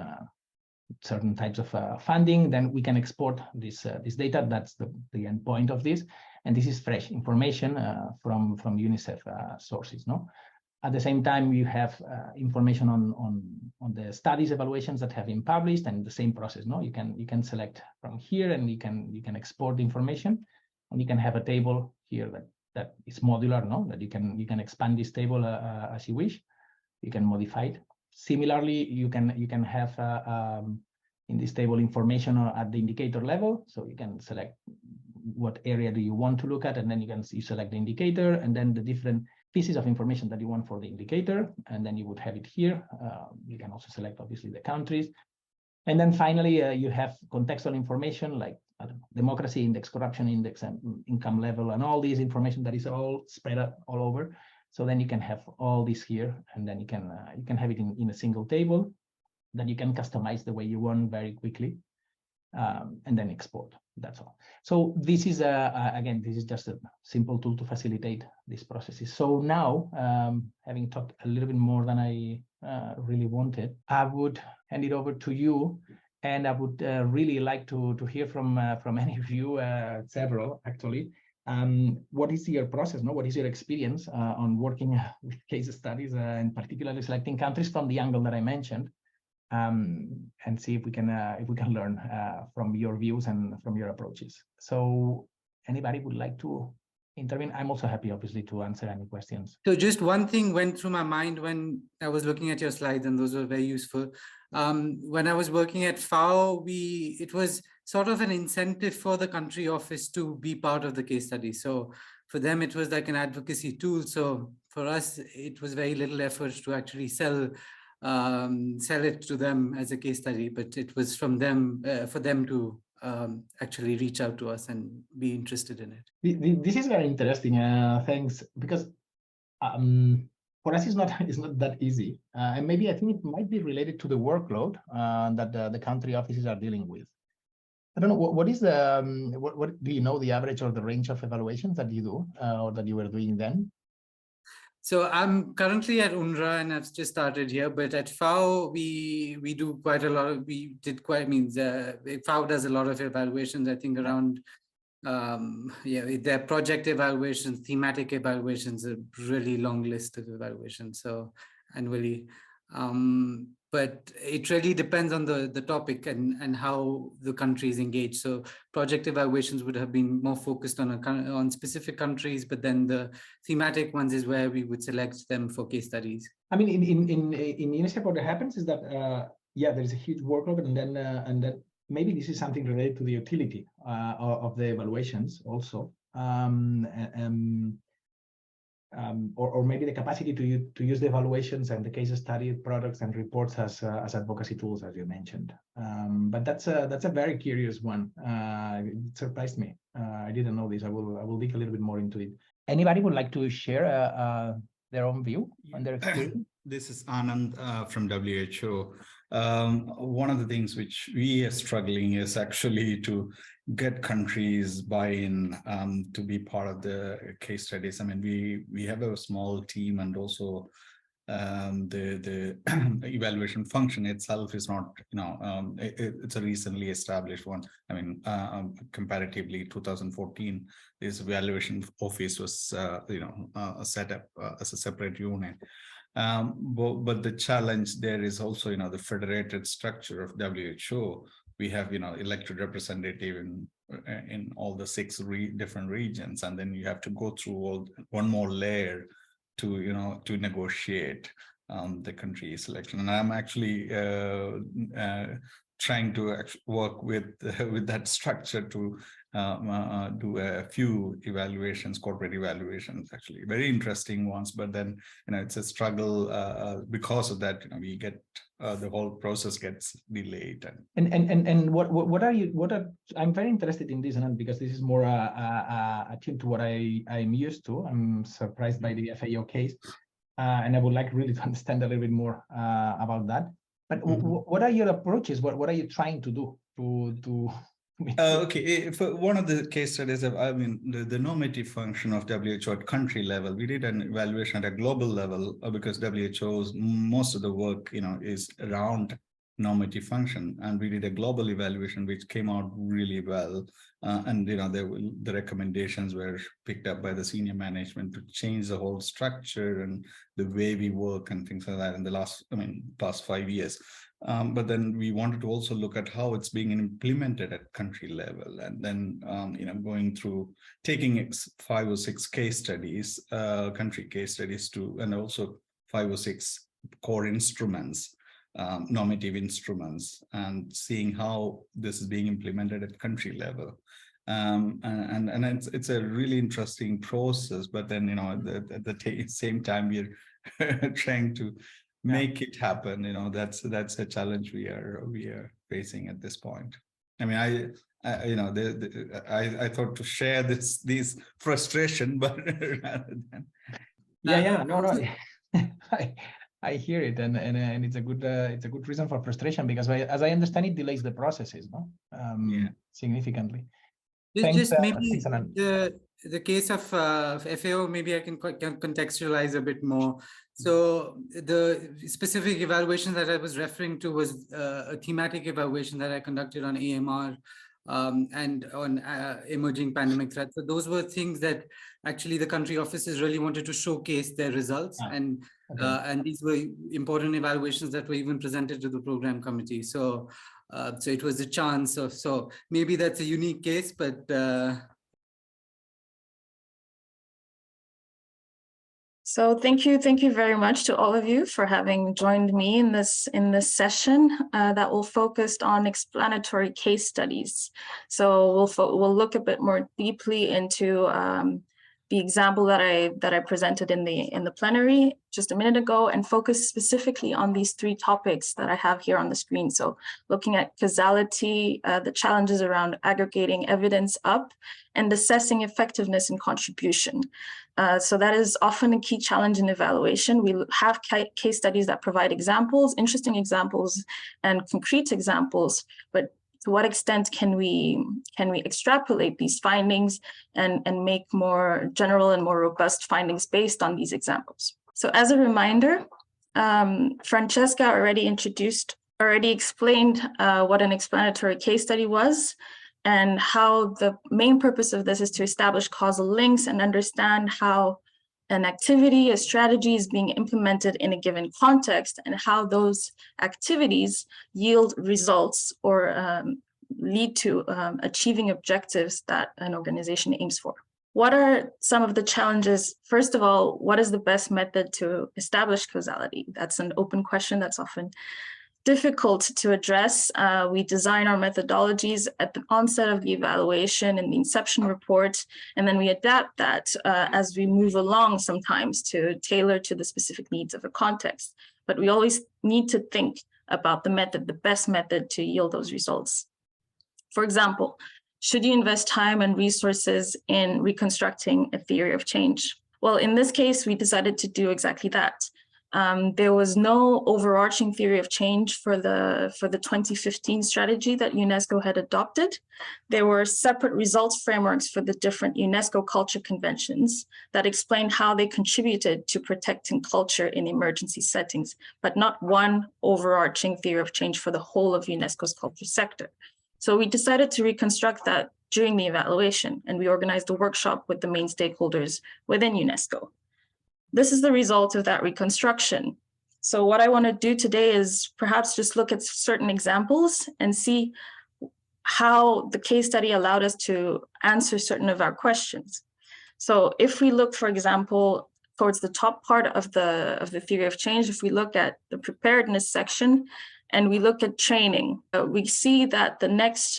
certain types of funding. Then we can export this data. That's the end point of this, and this is fresh information from UNICEF sources, no? At the same time, you have information on the studies evaluations that have been published, and the same process, no? You can select from here, and you can export the information, and you can have a table here that is modular, no? That you can expand this table as you wish. You can modify it. Similarly, you can have in this table information at the indicator level. So you can select what area do you want to look at, and then you select the indicator, and then the different pieces of information that you want for the indicator, and then you would have it here. You can also select, obviously, the countries. And then finally, you have contextual information like democracy index, corruption index, and income level, and all these information that is all spread out all over. So then you can have all this here, and then you can have it in a single table that you can customize the way you want very quickly, and then export. That's all. So this is again, this is just a simple tool to facilitate these processes. So now, having talked a little bit more than I really wanted, I would hand it over to you, and I would really like to hear from any of you, several actually. What is your process? No, what is your experience on working with case studies, and particularly selecting countries from the angle that I mentioned? And see if we can learn from your views and from your approaches. So anybody would like to intervene? I'm also happy, obviously, to answer any questions. So just one thing went through my mind when I was looking at your slides, and those were very useful. When I was working at FAO, it was sort of an incentive for the country office to be part of the case study. So for them, it was like an advocacy tool. So for us, it was very little effort to actually sell it to them as a case study, but it was from them for them to actually reach out to us and be interested in it. This is very interesting. Thanks, because for us it's not that easy, and maybe I think it might be related to the workload that the country offices are dealing with. I don't know what is the what do you know the average or the range of evaluations that you do or that you were doing then? So I'm currently at UNRWA and I've just started here, but at FAO, we do quite a lot of, FAO does a lot of evaluations, I think around, their project evaluations, thematic evaluations, a really long list of evaluations, so annually. But it really depends on the topic and how the country is engaged. So project evaluations would have been more focused on specific countries, but then the thematic ones is where we would select them for case studies. I mean, in UNESCOP, what happens is that there is a huge workload, and then maybe this is something related to the utility of the evaluations also. Or maybe the capacity to use the evaluations and the case study products and reports as advocacy tools, as you mentioned. But that's a very curious one. It surprised me. I didn't know this. I will dig a little bit more into it. Anybody would like to share their own view on their experience? This is Anand from WHO. One of the things which we are struggling is actually to get countries buy-in to be part of the case studies. I mean, we have a small team, and also the evaluation function itself is not, it's a recently established one. I mean, comparatively, 2014, this evaluation office was, set up as a separate unit. But the challenge there is also, the federated structure of WHO. We have, elected representative in all the 6 different regions, and then you have to go through one more layer to negotiate the country selection. And I'm actually trying to work with that structure to do a few evaluations, corporate evaluations, actually very interesting ones. But then it's a struggle because of that. We get the whole process gets delayed. And what are I'm very interested in this, and because this is more attuned to what I'm used to. I'm surprised by the FAO case, and I would like really to understand a little bit more about that. But what are your approaches? What are you trying to do to okay, for one of the case studies, I mean, the normative function of WHO at country level, we did an evaluation at a global level because WHO's most of the work, is around normative function, and we did a global evaluation which came out really well, and the recommendations were picked up by the senior management to change the whole structure and the way we work and things like that in the last 5 years. But then we wanted to also look at how it's being implemented at country level, and then going through taking 5 or 6 case studies, country case studies and also 5 or 6 core instruments, normative instruments, and seeing how this is being implemented at country level. And it's a really interesting process, but then at the same time we're trying to make it happen. That's a challenge we are facing at this point. I mean, I thought to share these frustration, but rather than I hear it, and it's a good reason for frustration, because as I understand, it delays the processes, significantly. Just maybe the case of FAO, maybe I can contextualize a bit more. So the specific evaluation that I was referring to was a thematic evaluation that I conducted on AMR and on emerging pandemic threats. So those were things that actually the country offices really wanted to showcase their results, and these were important evaluations that were even presented to the program committee. So it was a chance of, so maybe that's a unique case, but So thank you very much to all of you for having joined me in this session that will focus on explanatory case studies. So we'll look a bit more deeply into the example that I presented in the plenary just a minute ago, and focus specifically on these 3 topics that I have here on the screen. So looking at causality, the challenges around aggregating evidence up, and assessing effectiveness and contribution. So that is often a key challenge in evaluation. We have case studies that provide examples, interesting examples, and concrete examples, but to what extent can we extrapolate these findings and make more general and more robust findings based on these examples? So as a reminder, Francesca already explained what an explanatory case study was, and how the main purpose of this is to establish causal links and understand how an activity, a strategy is being implemented in a given context, and how those activities yield results or lead to achieving objectives that an organization aims for. What are some of the challenges? First of all, what is the best method to establish causality? That's an open question that's often difficult to address. We design our methodologies at the onset of the evaluation in the inception report, and then we adapt that as we move along sometimes to tailor to the specific needs of a context. But we always need to think about the method, the best method to yield those results. For example, should you invest time and resources in reconstructing a theory of change? Well, in this case, we decided to do exactly that. There was no overarching theory of change for the 2015 strategy that UNESCO had adopted. There were separate results frameworks for the different UNESCO culture conventions that explained how they contributed to protecting culture in emergency settings, but not one overarching theory of change for the whole of UNESCO's culture sector. So we decided to reconstruct that during the evaluation, and we organized a workshop with the main stakeholders within UNESCO. This is the result of that reconstruction. So what I want to do today is perhaps just look at certain examples and see how the case study allowed us to answer certain of our questions. So if we look, for example, towards the top part of the theory of change, if we look at the preparedness section and we look at training, we see that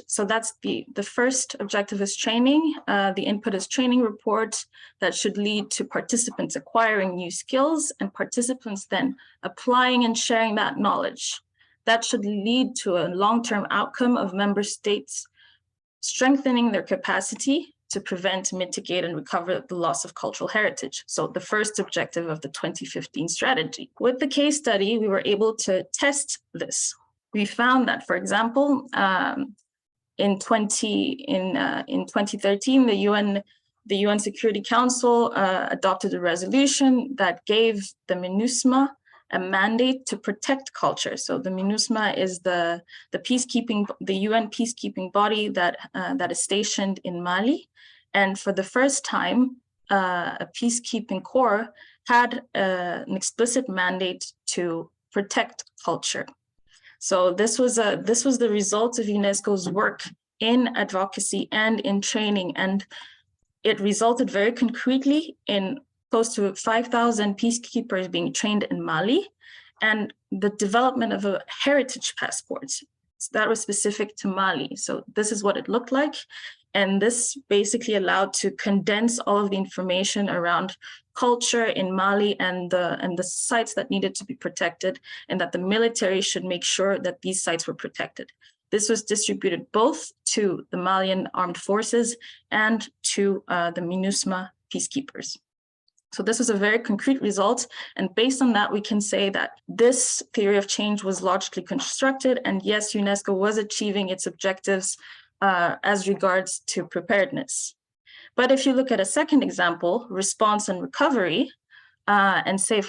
so that's the first objective is training. The input is training report that should lead to participants acquiring new skills and participants then applying and sharing that knowledge. That should lead to a long-term outcome of member states strengthening their capacity to prevent, mitigate, and recover the loss of cultural heritage. So the first objective of the 2015 strategy. With the case study, we were able to test this. We found that, for example, in 2013, the UN Security Council adopted a resolution that gave the MINUSMA a mandate to protect culture. So the MINUSMA is the UN peacekeeping body that is stationed in Mali. And for the first time, a peacekeeping corps had an explicit mandate to protect culture. So this was the result of UNESCO's work in advocacy and in training, and it resulted very concretely in close to 5,000 peacekeepers being trained in Mali, and the development of a heritage passport that was specific to Mali. So this is what it looked like. And this basically allowed to condense all of the information around culture in Mali and the sites that needed to be protected, and that the military should make sure that these sites were protected. This was distributed both to the Malian armed forces and to the MINUSMA peacekeepers. So this was a very concrete result. And based on that, we can say that this theory of change was logically constructed. And yes, UNESCO was achieving its objectives as regards to preparedness. But if you look at a second example, response and recovery, and say,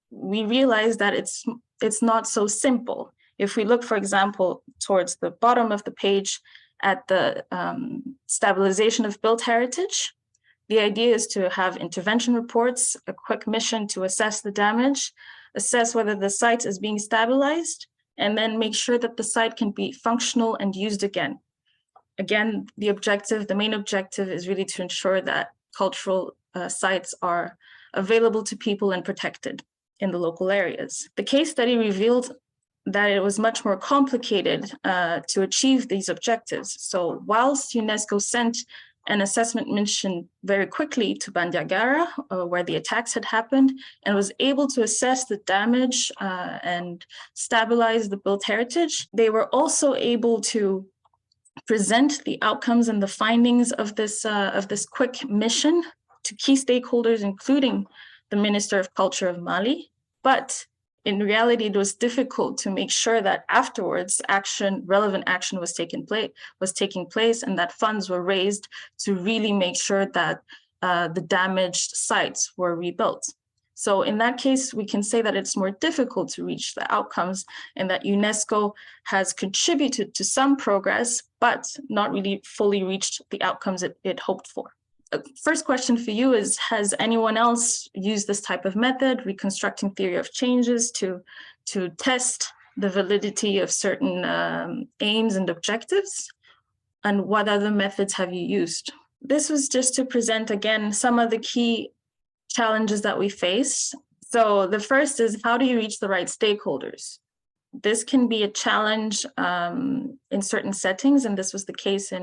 we realize that it's not so simple. If we look, for example, towards the bottom of the page at the stabilization of built heritage, the idea is to have intervention reports, a quick mission to assess the damage, assess whether the site is being stabilized, and then make sure that the site can be functional and used again. Again, the main objective is really to ensure that cultural sites are available to people and protected in the local areas. The case study revealed that it was much more complicated to achieve these objectives. So whilst UNESCO sent an assessment mission very quickly to Bandiagara, where the attacks had happened, and was able to assess the damage and stabilize the built heritage, they were also able to present the outcomes and the findings of this quick mission to key stakeholders, including the Minister of Culture of Mali. But in reality, it was difficult to make sure that afterwards relevant action was taking place, and that funds were raised to really make sure that the damaged sites were rebuilt. So in that case, we can say that it's more difficult to reach the outcomes, and that UNESCO has contributed to some progress, but not really fully reached the outcomes it hoped for. First question for you is, has anyone else used this type of method, reconstructing theory of changes, to test the validity of certain aims and objectives? And what other methods have you used? This was just to present, again, some of the key challenges that we face. So the first is, how do you reach the right stakeholders? This can be a challenge in certain settings, and this was the case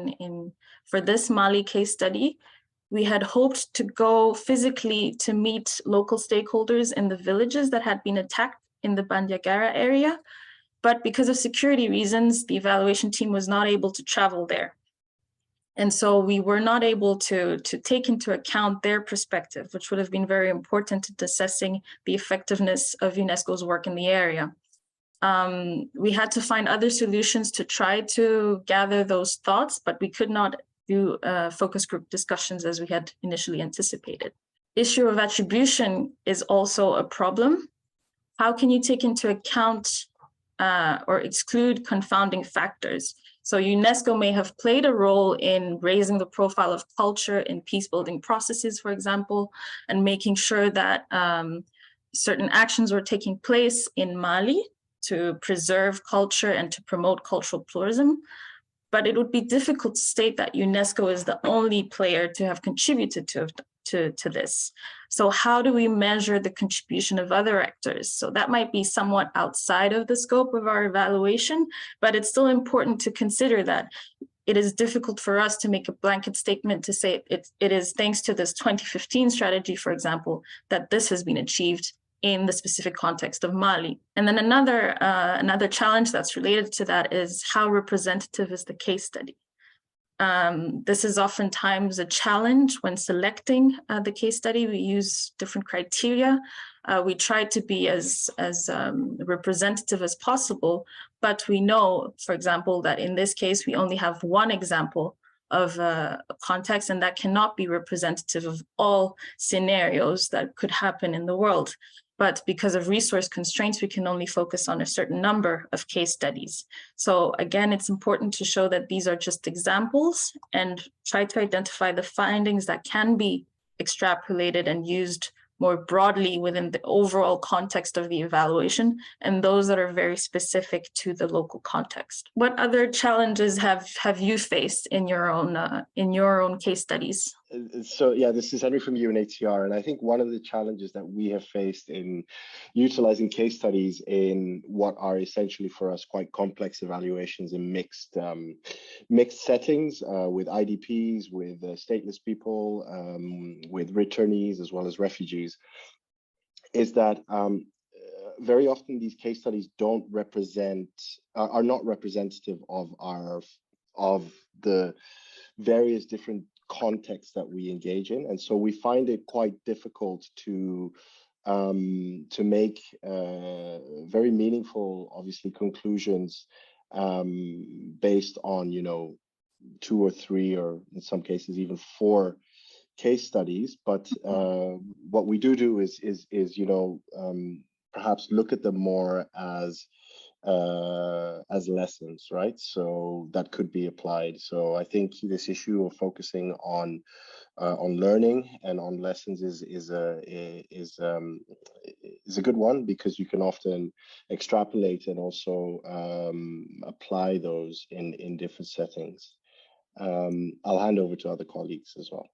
for this Mali case study. We had hoped to go physically to meet local stakeholders in the villages that had been attacked in the Bandiagara area, but because of security reasons, the evaluation team was not able to travel there. And so we were not able to take into account their perspective, which would have been very important in assessing the effectiveness of UNESCO's work in the area. We had to find other solutions to try to gather those thoughts, but we could not do focus group discussions as we had initially anticipated. Issue of attribution is also a problem. How can you take into account or exclude confounding factors? So UNESCO may have played a role in raising the profile of culture in peace-building processes, for example, and making sure that certain actions were taking place in Mali to preserve culture and to promote cultural pluralism. But it would be difficult to state that UNESCO is the only player to have contributed to this. So how do we measure the contribution of other actors? So that might be somewhat outside of the scope of our evaluation, but it's still important to consider that it is difficult for us to make a blanket statement to say it is thanks to this 2015 strategy, for example, that this has been achieved in the specific context of Mali. And then another challenge that's related to that is, how representative is the case study? This is oftentimes a challenge when selecting the case study. We use different criteria. We try to be as representative as possible, but we know, for example, that in this case, we only have one example of a context, and that cannot be representative of all scenarios that could happen in the world. But because of resource constraints, we can only focus on a certain number of case studies. So again, it's important to show that these are just examples and try to identify the findings that can be extrapolated and used more broadly within the overall context of the evaluation, and those that are very specific to the local context. What other challenges have you faced in your own case studies? So yeah, this is Henry from UNHCR, and I think one of the challenges that we have faced in utilizing case studies in what are essentially for us quite complex evaluations in mixed settings with IDPs, with stateless people, with returnees as well as refugees, is that very often these case studies are not representative of the various different contexts that we engage in, and so we find it quite difficult to make very meaningful, obviously, conclusions based on 2 or 3 or in some cases even 4 case studies. But what we do is perhaps look at them more as lessons, right? So that could be applied. So I think this issue of focusing on learning and on lessons is a good one, because you can often extrapolate and also apply those in different settings. I'll hand over to other colleagues as well.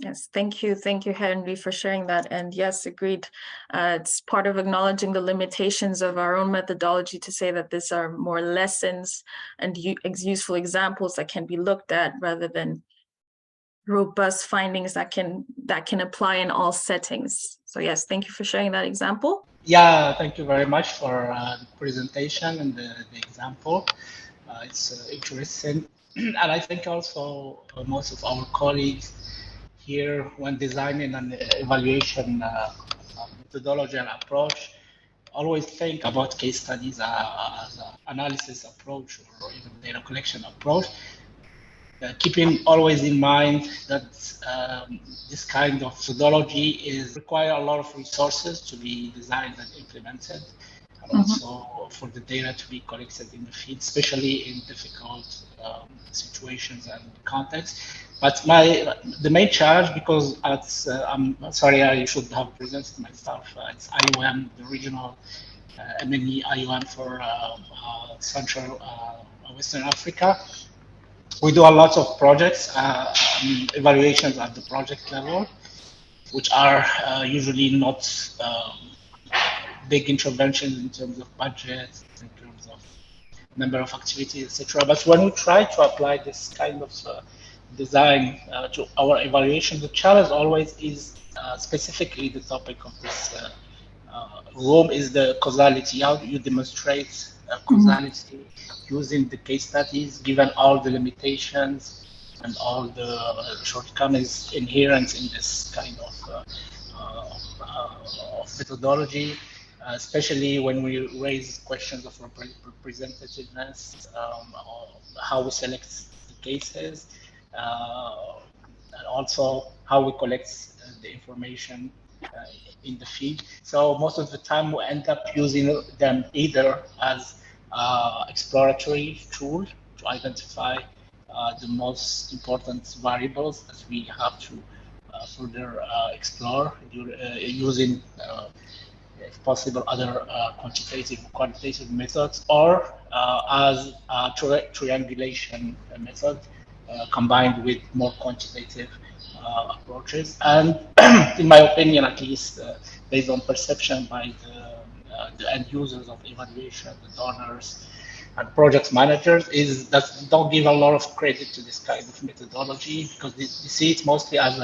Yes, thank you, Henry, for sharing that. And yes, agreed. It's part of acknowledging the limitations of our own methodology to say that these are more lessons and useful examples that can be looked at, rather than robust findings that can apply in all settings. So yes, thank you for sharing that example. Yeah, thank you very much for the presentation and the example. It's interesting. And I think also most of our colleagues here, when designing an evaluation methodology and approach, always think about case studies as an analysis approach or even data collection approach, keeping always in mind that this kind of methodology require a lot of resources to be designed and implemented, and also for the data to be collected in the field, especially in difficult situations and contexts. But the main challenge, because I'm sorry, I should have presented myself. It's IOM, the regional MNE IOM for Central Western Africa. We do a lot of projects, evaluations at the project level, which are usually not big interventions in terms of budget, in terms of number of activities, etc. But when we try to apply this kind of design to our evaluation, the challenge always is specifically the topic of this room is the causality. How do you demonstrate causality using the case studies, given all the limitations and all the shortcomings inherent in this kind of methodology, especially when we raise questions of representativeness, how we select the cases, and also how we collect the information in the field. So most of the time we end up using them either as exploratory tool to identify the most important variables that we have to further explore using, if possible, other quantitative methods, or as a triangulation method combined with more quantitative approaches. And in my opinion, at least based on perception by the end users of evaluation, the donors and project managers, is that they don't give a lot of credit to this kind of methodology, because they see it mostly as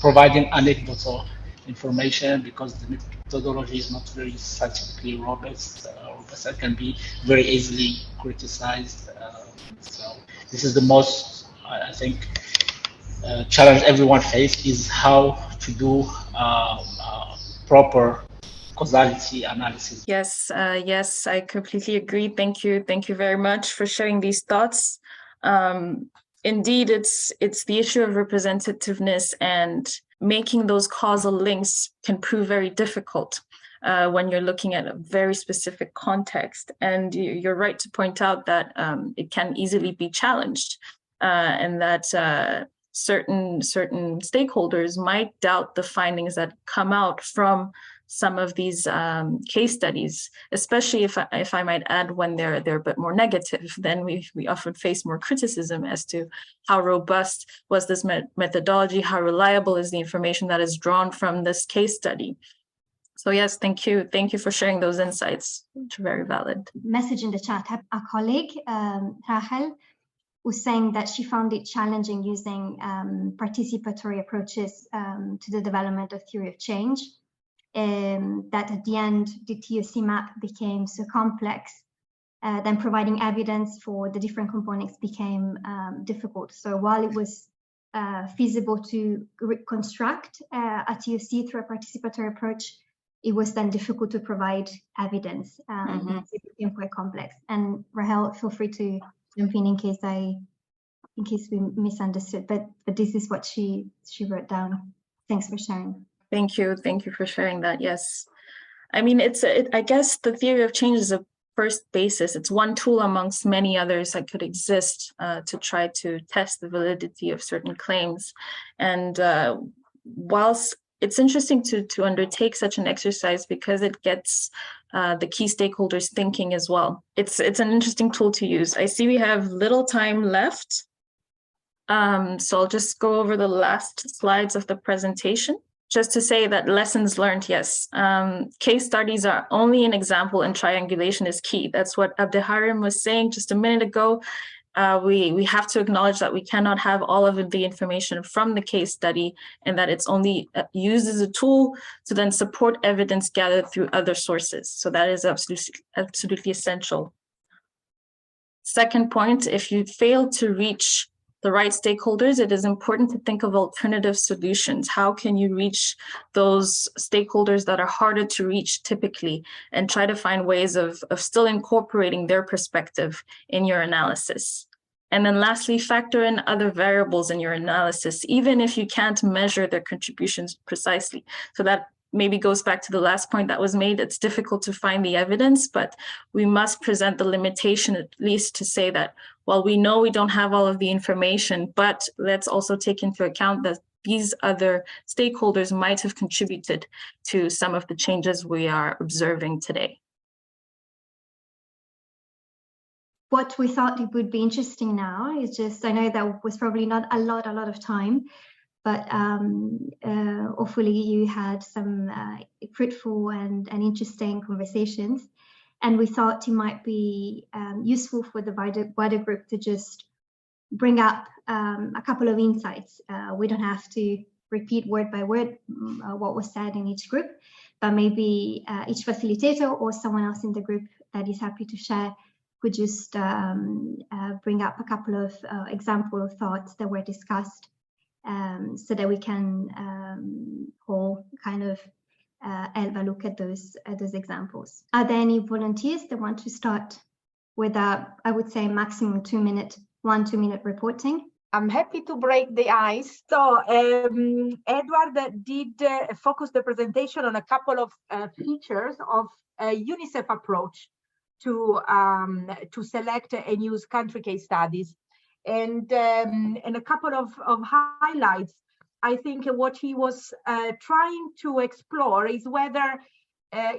providing anecdotal information, because the methodology is not very scientifically robust, and can be very easily criticized. So this is the most, I think, challenge everyone faces, is how to do proper causality analysis. Yes, yes, I completely agree. Thank you very much for sharing these thoughts. Indeed, it's the issue of representativeness, and making those causal links can prove very difficult when you're looking at a very specific context. And you're right to point out that it can easily be challenged, and that certain stakeholders might doubt the findings that come out from some of these case studies, especially if I might add, when they're a bit more negative. Then we often face more criticism as to how robust was this methodology, how reliable is the information that is drawn from this case study. So yes, thank you for sharing those insights, which are very valid. Message in the chat, a colleague, Rahel, was saying that she found it challenging using participatory approaches to the development of theory of change. That at the end, the TOC map became so complex, then providing evidence for the different components became difficult. So while it was feasible to reconstruct a TOC through a participatory approach, it was then difficult to provide evidence. It became quite complex. And Rahel, feel free to jump in case we misunderstood, but this is what she wrote down. Thanks for sharing. Thank you for sharing that. Yes, I mean, I guess the theory of change is a first basis. It's one tool amongst many others that could exist to try to test the validity of certain claims. And whilst it's interesting to undertake such an exercise, because it gets the key stakeholders thinking as well. It's an interesting tool to use. I see we have little time left, so I'll just go over the last slides of the presentation. Just to say that lessons learned, yes. Case studies are only an example, and triangulation is key. That's what Abdeharim was saying just a minute ago. We have to acknowledge that we cannot have all of the information from the case study, and that it's only used as a tool to then support evidence gathered through other sources. So that is absolutely essential. Second point, if you fail to reach the right stakeholders, it is important to think of alternative solutions. How can you reach those stakeholders that are harder to reach typically, and try to find ways of still incorporating their perspective in your analysis? And then lastly, factor in other variables in your analysis, even if you can't measure their contributions precisely. So that maybe goes back to the last point that was made. It's difficult to find the evidence, but we must present the limitation at least to say that, well, we know we don't have all of the information, but let's also take into account that these other stakeholders might have contributed to some of the changes we are observing today. What we thought it would be interesting now is just, I know that was probably not a lot of time, but hopefully you had some fruitful and interesting conversations. And we thought it might be useful for the wider group to just bring up a couple of insights. We don't have to repeat word by word what was said in each group, but maybe each facilitator or someone else in the group that is happy to share could just bring up a couple of example of thoughts that were discussed, so that we can all kind of have a look at those examples. Are there any volunteers that want to start with I would say maximum 2 minute reporting? I'm happy to break the ice. So Edward did focus the presentation on a couple of features of a UNICEF approach to select and use country case studies, and a couple of highlights. I think what he was trying to explore is whether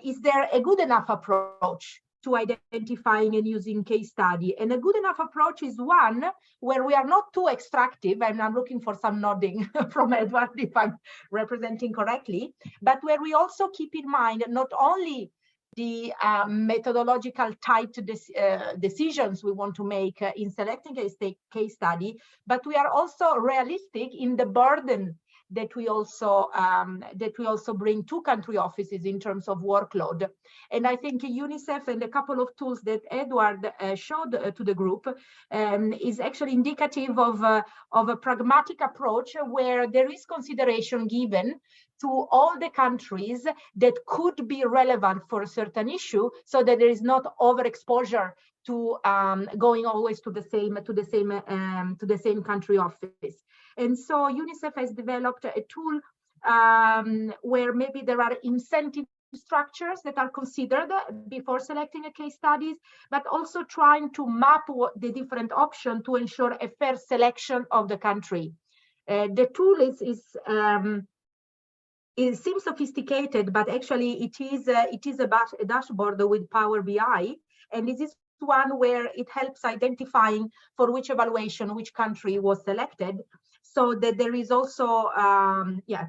is there a good enough approach to identifying and using case study. And a good enough approach is one where we are not too extractive, and I'm looking for some nodding from Edward if I'm representing correctly, but where we also keep in mind not only the methodological type decisions we want to make in selecting a case study, but we are also realistic in the burden that we also bring to country offices in terms of workload. And I think UNICEF and a couple of tools that Edward showed to the group is actually indicative of a pragmatic approach where there is consideration given to all the countries that could be relevant for a certain issue, so that there is not overexposure to going always to the same country office. And so UNICEF has developed a tool where maybe there are incentive structures that are considered before selecting a case studies, but also trying to map the different options to ensure a fair selection of the country. The tool it seems sophisticated, but actually it is a dashboard with Power BI, and this is one where it helps identifying for which evaluation which country was selected, so that there is also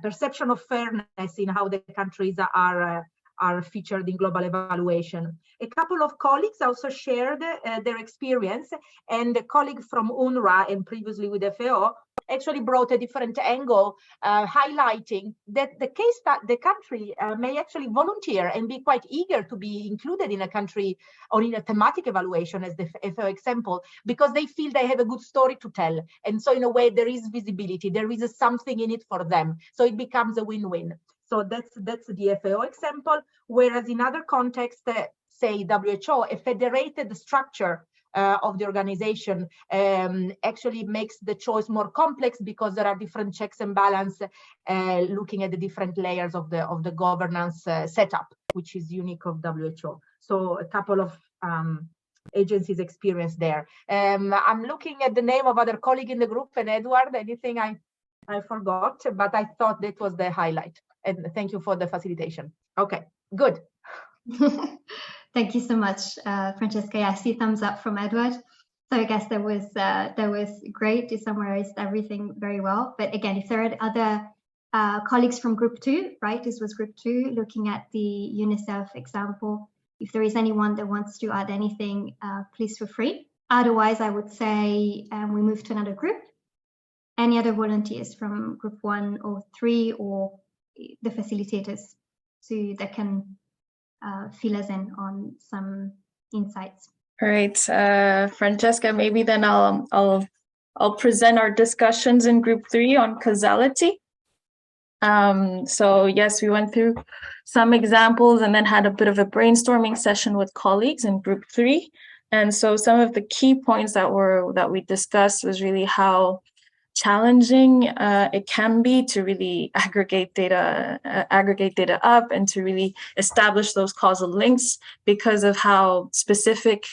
perception of fairness in how the countries are featured in global evaluation. A couple of colleagues also shared their experience, and a colleague from UNRWA and previously with FAO actually brought a different angle, highlighting that the country may actually volunteer and be quite eager to be included in a country or in a thematic evaluation, as the FAO example, because they feel they have a good story to tell. And so in a way, there is visibility, there is something in it for them. So it becomes a win-win. So that's the FAO example, whereas in other contexts, say WHO, a federated structure of the organization actually makes the choice more complex because there are different checks and balance looking at the different layers of the governance setup, which is unique of WHO. So a couple of agencies experience there. I'm looking at the name of other colleague in the group, and Edward, anything I forgot, but I thought that was the highlight. And thank you for the facilitation. Okay, good. Thank you so much, Francesca. Yeah, I see thumbs up from Edward. So I guess that was great. You summarized everything very well. But again, if there are other colleagues from group 2, right? This was group 2 looking at the UNICEF example. If there is anyone that wants to add anything, please feel free. Otherwise, I would say we move to another group. Any other volunteers from group 1 or 3 or the facilitators that can fill us in on some insights. All right, Francesca, maybe then I'll I'll present our discussions in group 3 on causality. So yes, we went through some examples and then had a bit of a brainstorming session with colleagues in group 3. And so some of the key points that we discussed was really how challenging it can be to really aggregate data up and to really establish those causal links because of how specific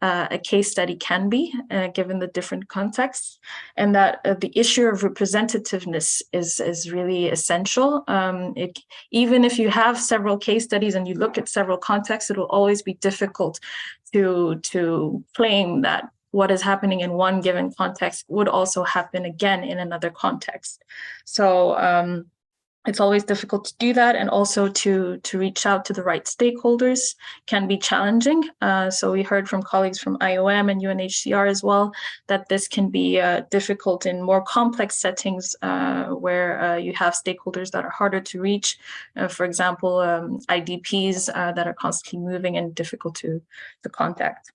a case study can be given the different contexts, and that the issue of representativeness is really essential. Even if you have several case studies and you look at several contexts, it will always be difficult to claim that what is happening in one given context would also happen again in another context. So it's always difficult to do that, and also to reach out to the right stakeholders can be challenging. So we heard from colleagues from IOM and UNHCR as well that this can be difficult in more complex settings where you have stakeholders that are harder to reach. For example, IDPs that are constantly moving and difficult to contact.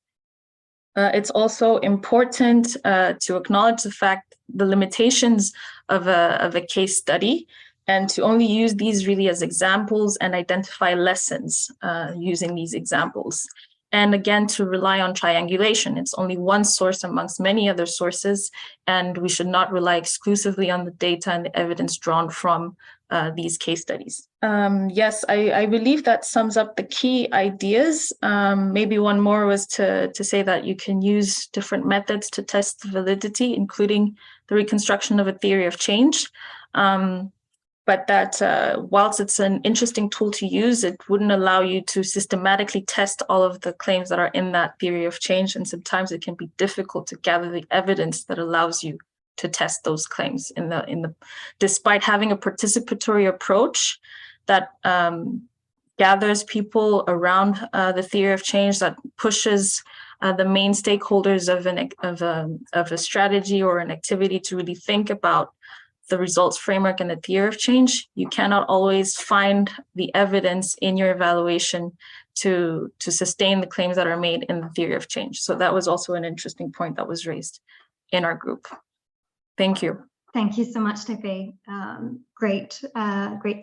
It's also important to acknowledge the limitations of a case study, and to only use these really as examples and identify lessons using these examples. And again, to rely on triangulation. It's only one source amongst many other sources, and we should not rely exclusively on the data and the evidence drawn from these case studies. Yes, I believe that sums up the key ideas. Maybe one more was to say that you can use different methods to test the validity, including the reconstruction of a theory of change. But that whilst it's an interesting tool to use, it wouldn't allow you to systematically test all of the claims that are in that theory of change. And sometimes it can be difficult to gather the evidence that allows you to test those claims despite having a participatory approach that gathers people around the theory of change, that pushes the main stakeholders of a strategy or an activity to really think about the results framework and the theory of change. You cannot always find the evidence in your evaluation to sustain the claims that are made in the theory of change. So that was also an interesting point that was raised in our group. Thank you. Thank you so much, Tepe. Great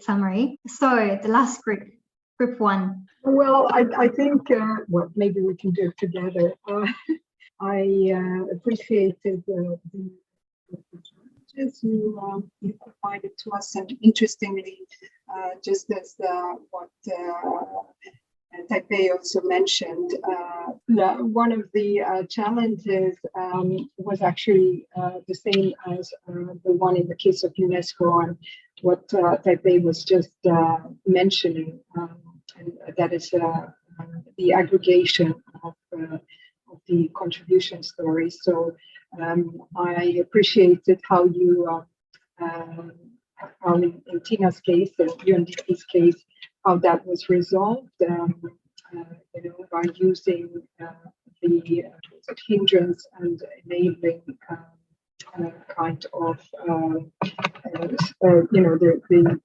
summary. So the last group 1. Well, I think, well, maybe we can do it together. I appreciated the you provided to us, and interestingly, just as what Tepe also mentioned, one of the challenges was actually the same as the one in the case of UNESCO, and what Tepe was just mentioning, and that is the aggregation of the contribution stories. So I appreciated how you, how in Tina's case and UNDP's case, how that was resolved, by using the hindrance and enabling kind of, the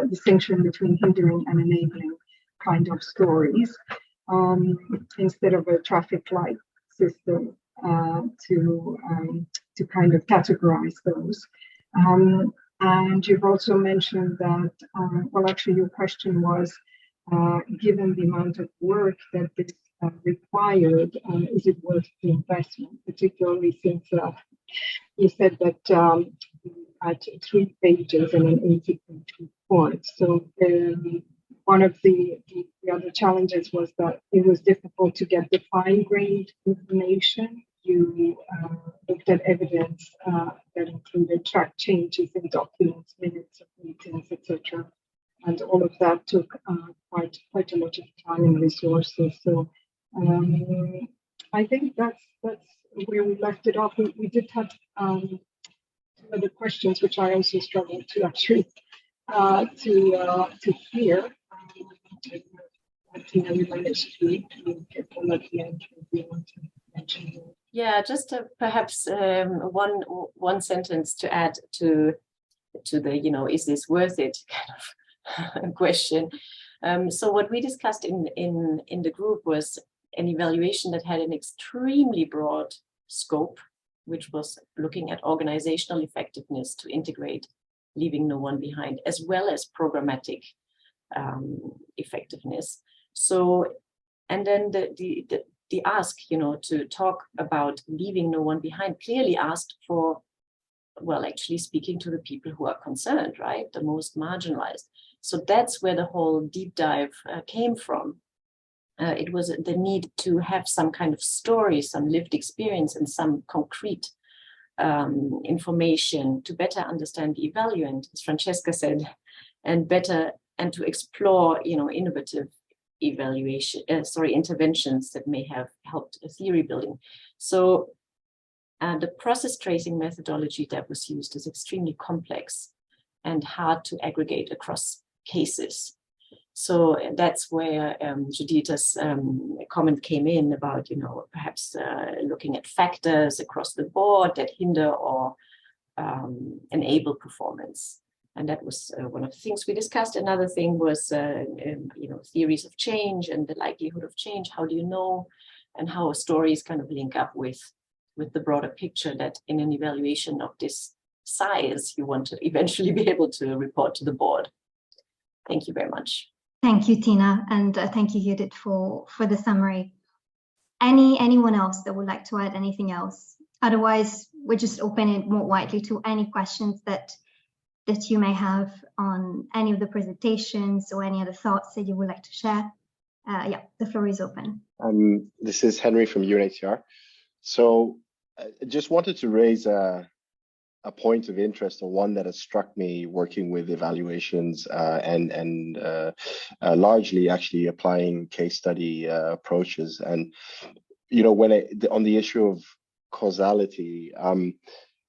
distinction between hindering and enabling kind of stories, instead of a traffic light system to kind of categorize those. And you've also mentioned that, well, actually your question was, given the amount of work that this required, is it worth the investment, particularly since you said that you had 3 pages and an 80-page report. So one of the other challenges was that it was difficult to get the fine-grained information. You looked at evidence that included track changes in documents, minutes of meetings, etc., and all of that took quite a lot of time and resources. So I think that's where we left it off. We did have other questions, which I also struggled to actually to hear. We managed to get them at the end. We want to mention. Yeah, just perhaps one sentence to add to the is this worth it kind of question. So what we discussed in the group was an evaluation that had an extremely broad scope, which was looking at organizational effectiveness to integrate leaving no one behind, as well as programmatic effectiveness. So, and then the ask, to talk about leaving no one behind clearly asked for, well, actually speaking to the people who are concerned, right? The most marginalized. So that's where the whole deep dive came from. It was the need to have some kind of story, some lived experience, and some concrete information to better understand the evaluant, as Francesca said, and to explore, innovative interventions that may have helped theory building. So the process tracing methodology that was used is extremely complex and hard to aggregate across cases. So that's where Judita's comment came in about, perhaps looking at factors across the board that hinder or enable performance. And that was one of the things we discussed. Another thing was, theories of change and the likelihood of change. How do you know? And how stories kind of link up with the broader picture that in an evaluation of this size, you want to eventually be able to report to the board. Thank you very much. Thank you, Tina, and thank you, Judith, for the summary. Anyone else that would like to add anything else? Otherwise, we're just open it more widely to any questions that you may have on any of the presentations or any other thoughts that you would like to share. Yeah, the floor is open. This is Henry from UNHCR. So I just wanted to raise a point of interest, or one that has struck me working with evaluations and largely actually applying case study approaches. And, on the issue of causality,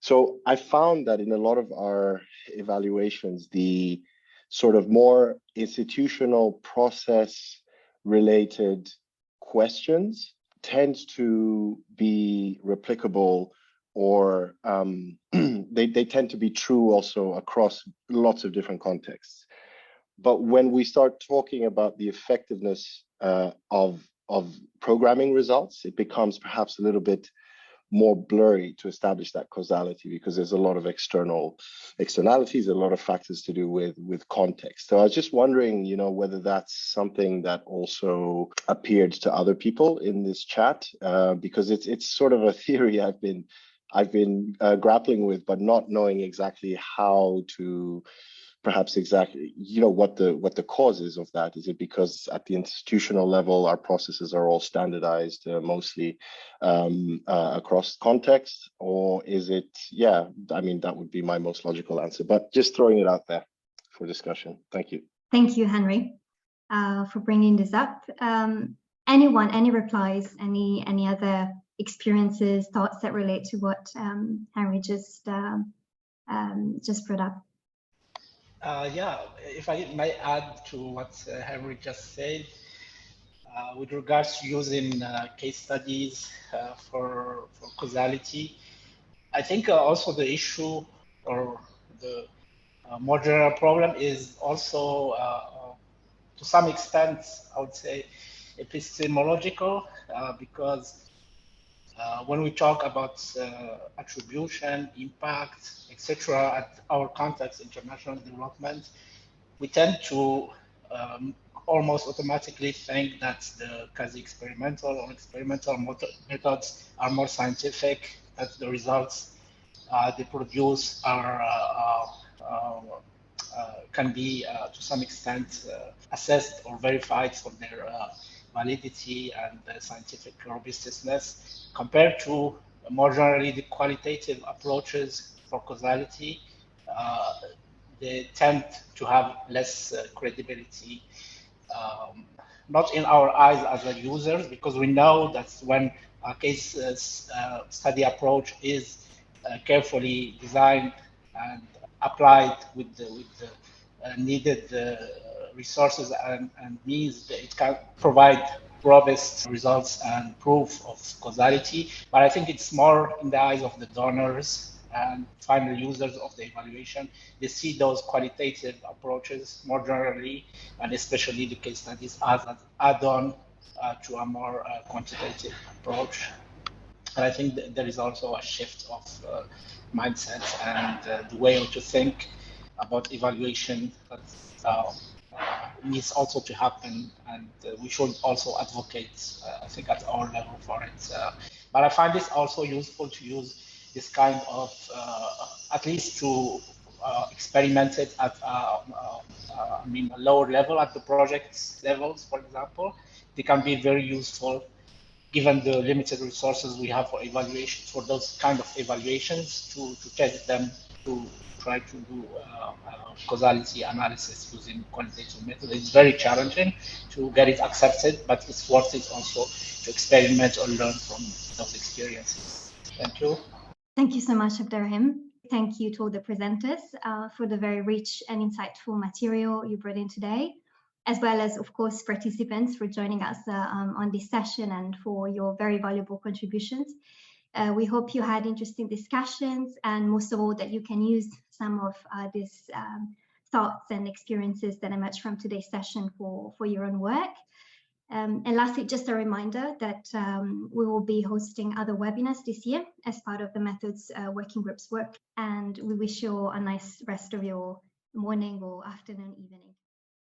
so I found that in a lot of our evaluations, the sort of more institutional process related questions tend to be replicable, or they tend to be true also across lots of different contexts. But when we start talking about the effectiveness of programming results, it becomes perhaps a little bit more blurry to establish that causality, because there's a lot of externalities, a lot of factors to do with context. So I was just wondering, whether that's something that also appeared to other people in this chat, because it's sort of a theory I've been grappling with, but not knowing exactly how to perhaps exactly, what the cause is of that. Is it because at the institutional level, our processes are all standardized mostly across contexts, or is it, that would be my most logical answer, but just throwing it out there for discussion. Thank you. Thank you, Henry, for bringing this up. Anyone, any replies, any other experiences, thoughts that relate to what Henry just brought up? If I might add to what Henry just said, with regards to using case studies for causality, I think also the issue, or the more general problem, is also to some extent, I would say, epistemological, because when we talk about attribution, impact, etc., at our context, international development, we tend to almost automatically think that the quasi-experimental or experimental methods are more scientific, that the results they produce are can be to some extent assessed or verified for their validity and scientific robustness, compared to more generally the qualitative approaches for causality. They tend to have less credibility, not in our eyes as a users, because we know that when a case study approach is carefully designed and applied with the needed resources and means, it can provide robust results and proof of causality. But I think it's more in the eyes of the donors and final users of the evaluation. They see those qualitative approaches more generally, and especially the case studies, as an add-on to a more quantitative approach. And I think that there is also a shift of mindset and the way to think about evaluation that needs also to happen, and we should also advocate, I think, at our level for it. But I find this also useful to use this kind of, at least to experiment it at I mean, a lower level, at the project levels, for example. They can be very useful given the limited resources we have for evaluation, for those kind of evaluations, to test them, to try to do causality analysis using quantitative method. It's very challenging to get it accepted, but it's worth it also to experiment or learn from those experiences. Thank you. Thank you so much, Abderrahim. Thank you to all the presenters for the very rich and insightful material you brought in today, as well as, of course, participants for joining us on this session and for your very valuable contributions. We hope you had interesting discussions, and most of all that you can use some of these thoughts and experiences that emerged from today's session for your own work. And lastly, just a reminder that we will be hosting other webinars this year as part of the Methods Working Group's work. And we wish you a nice rest of your morning or afternoon, evening.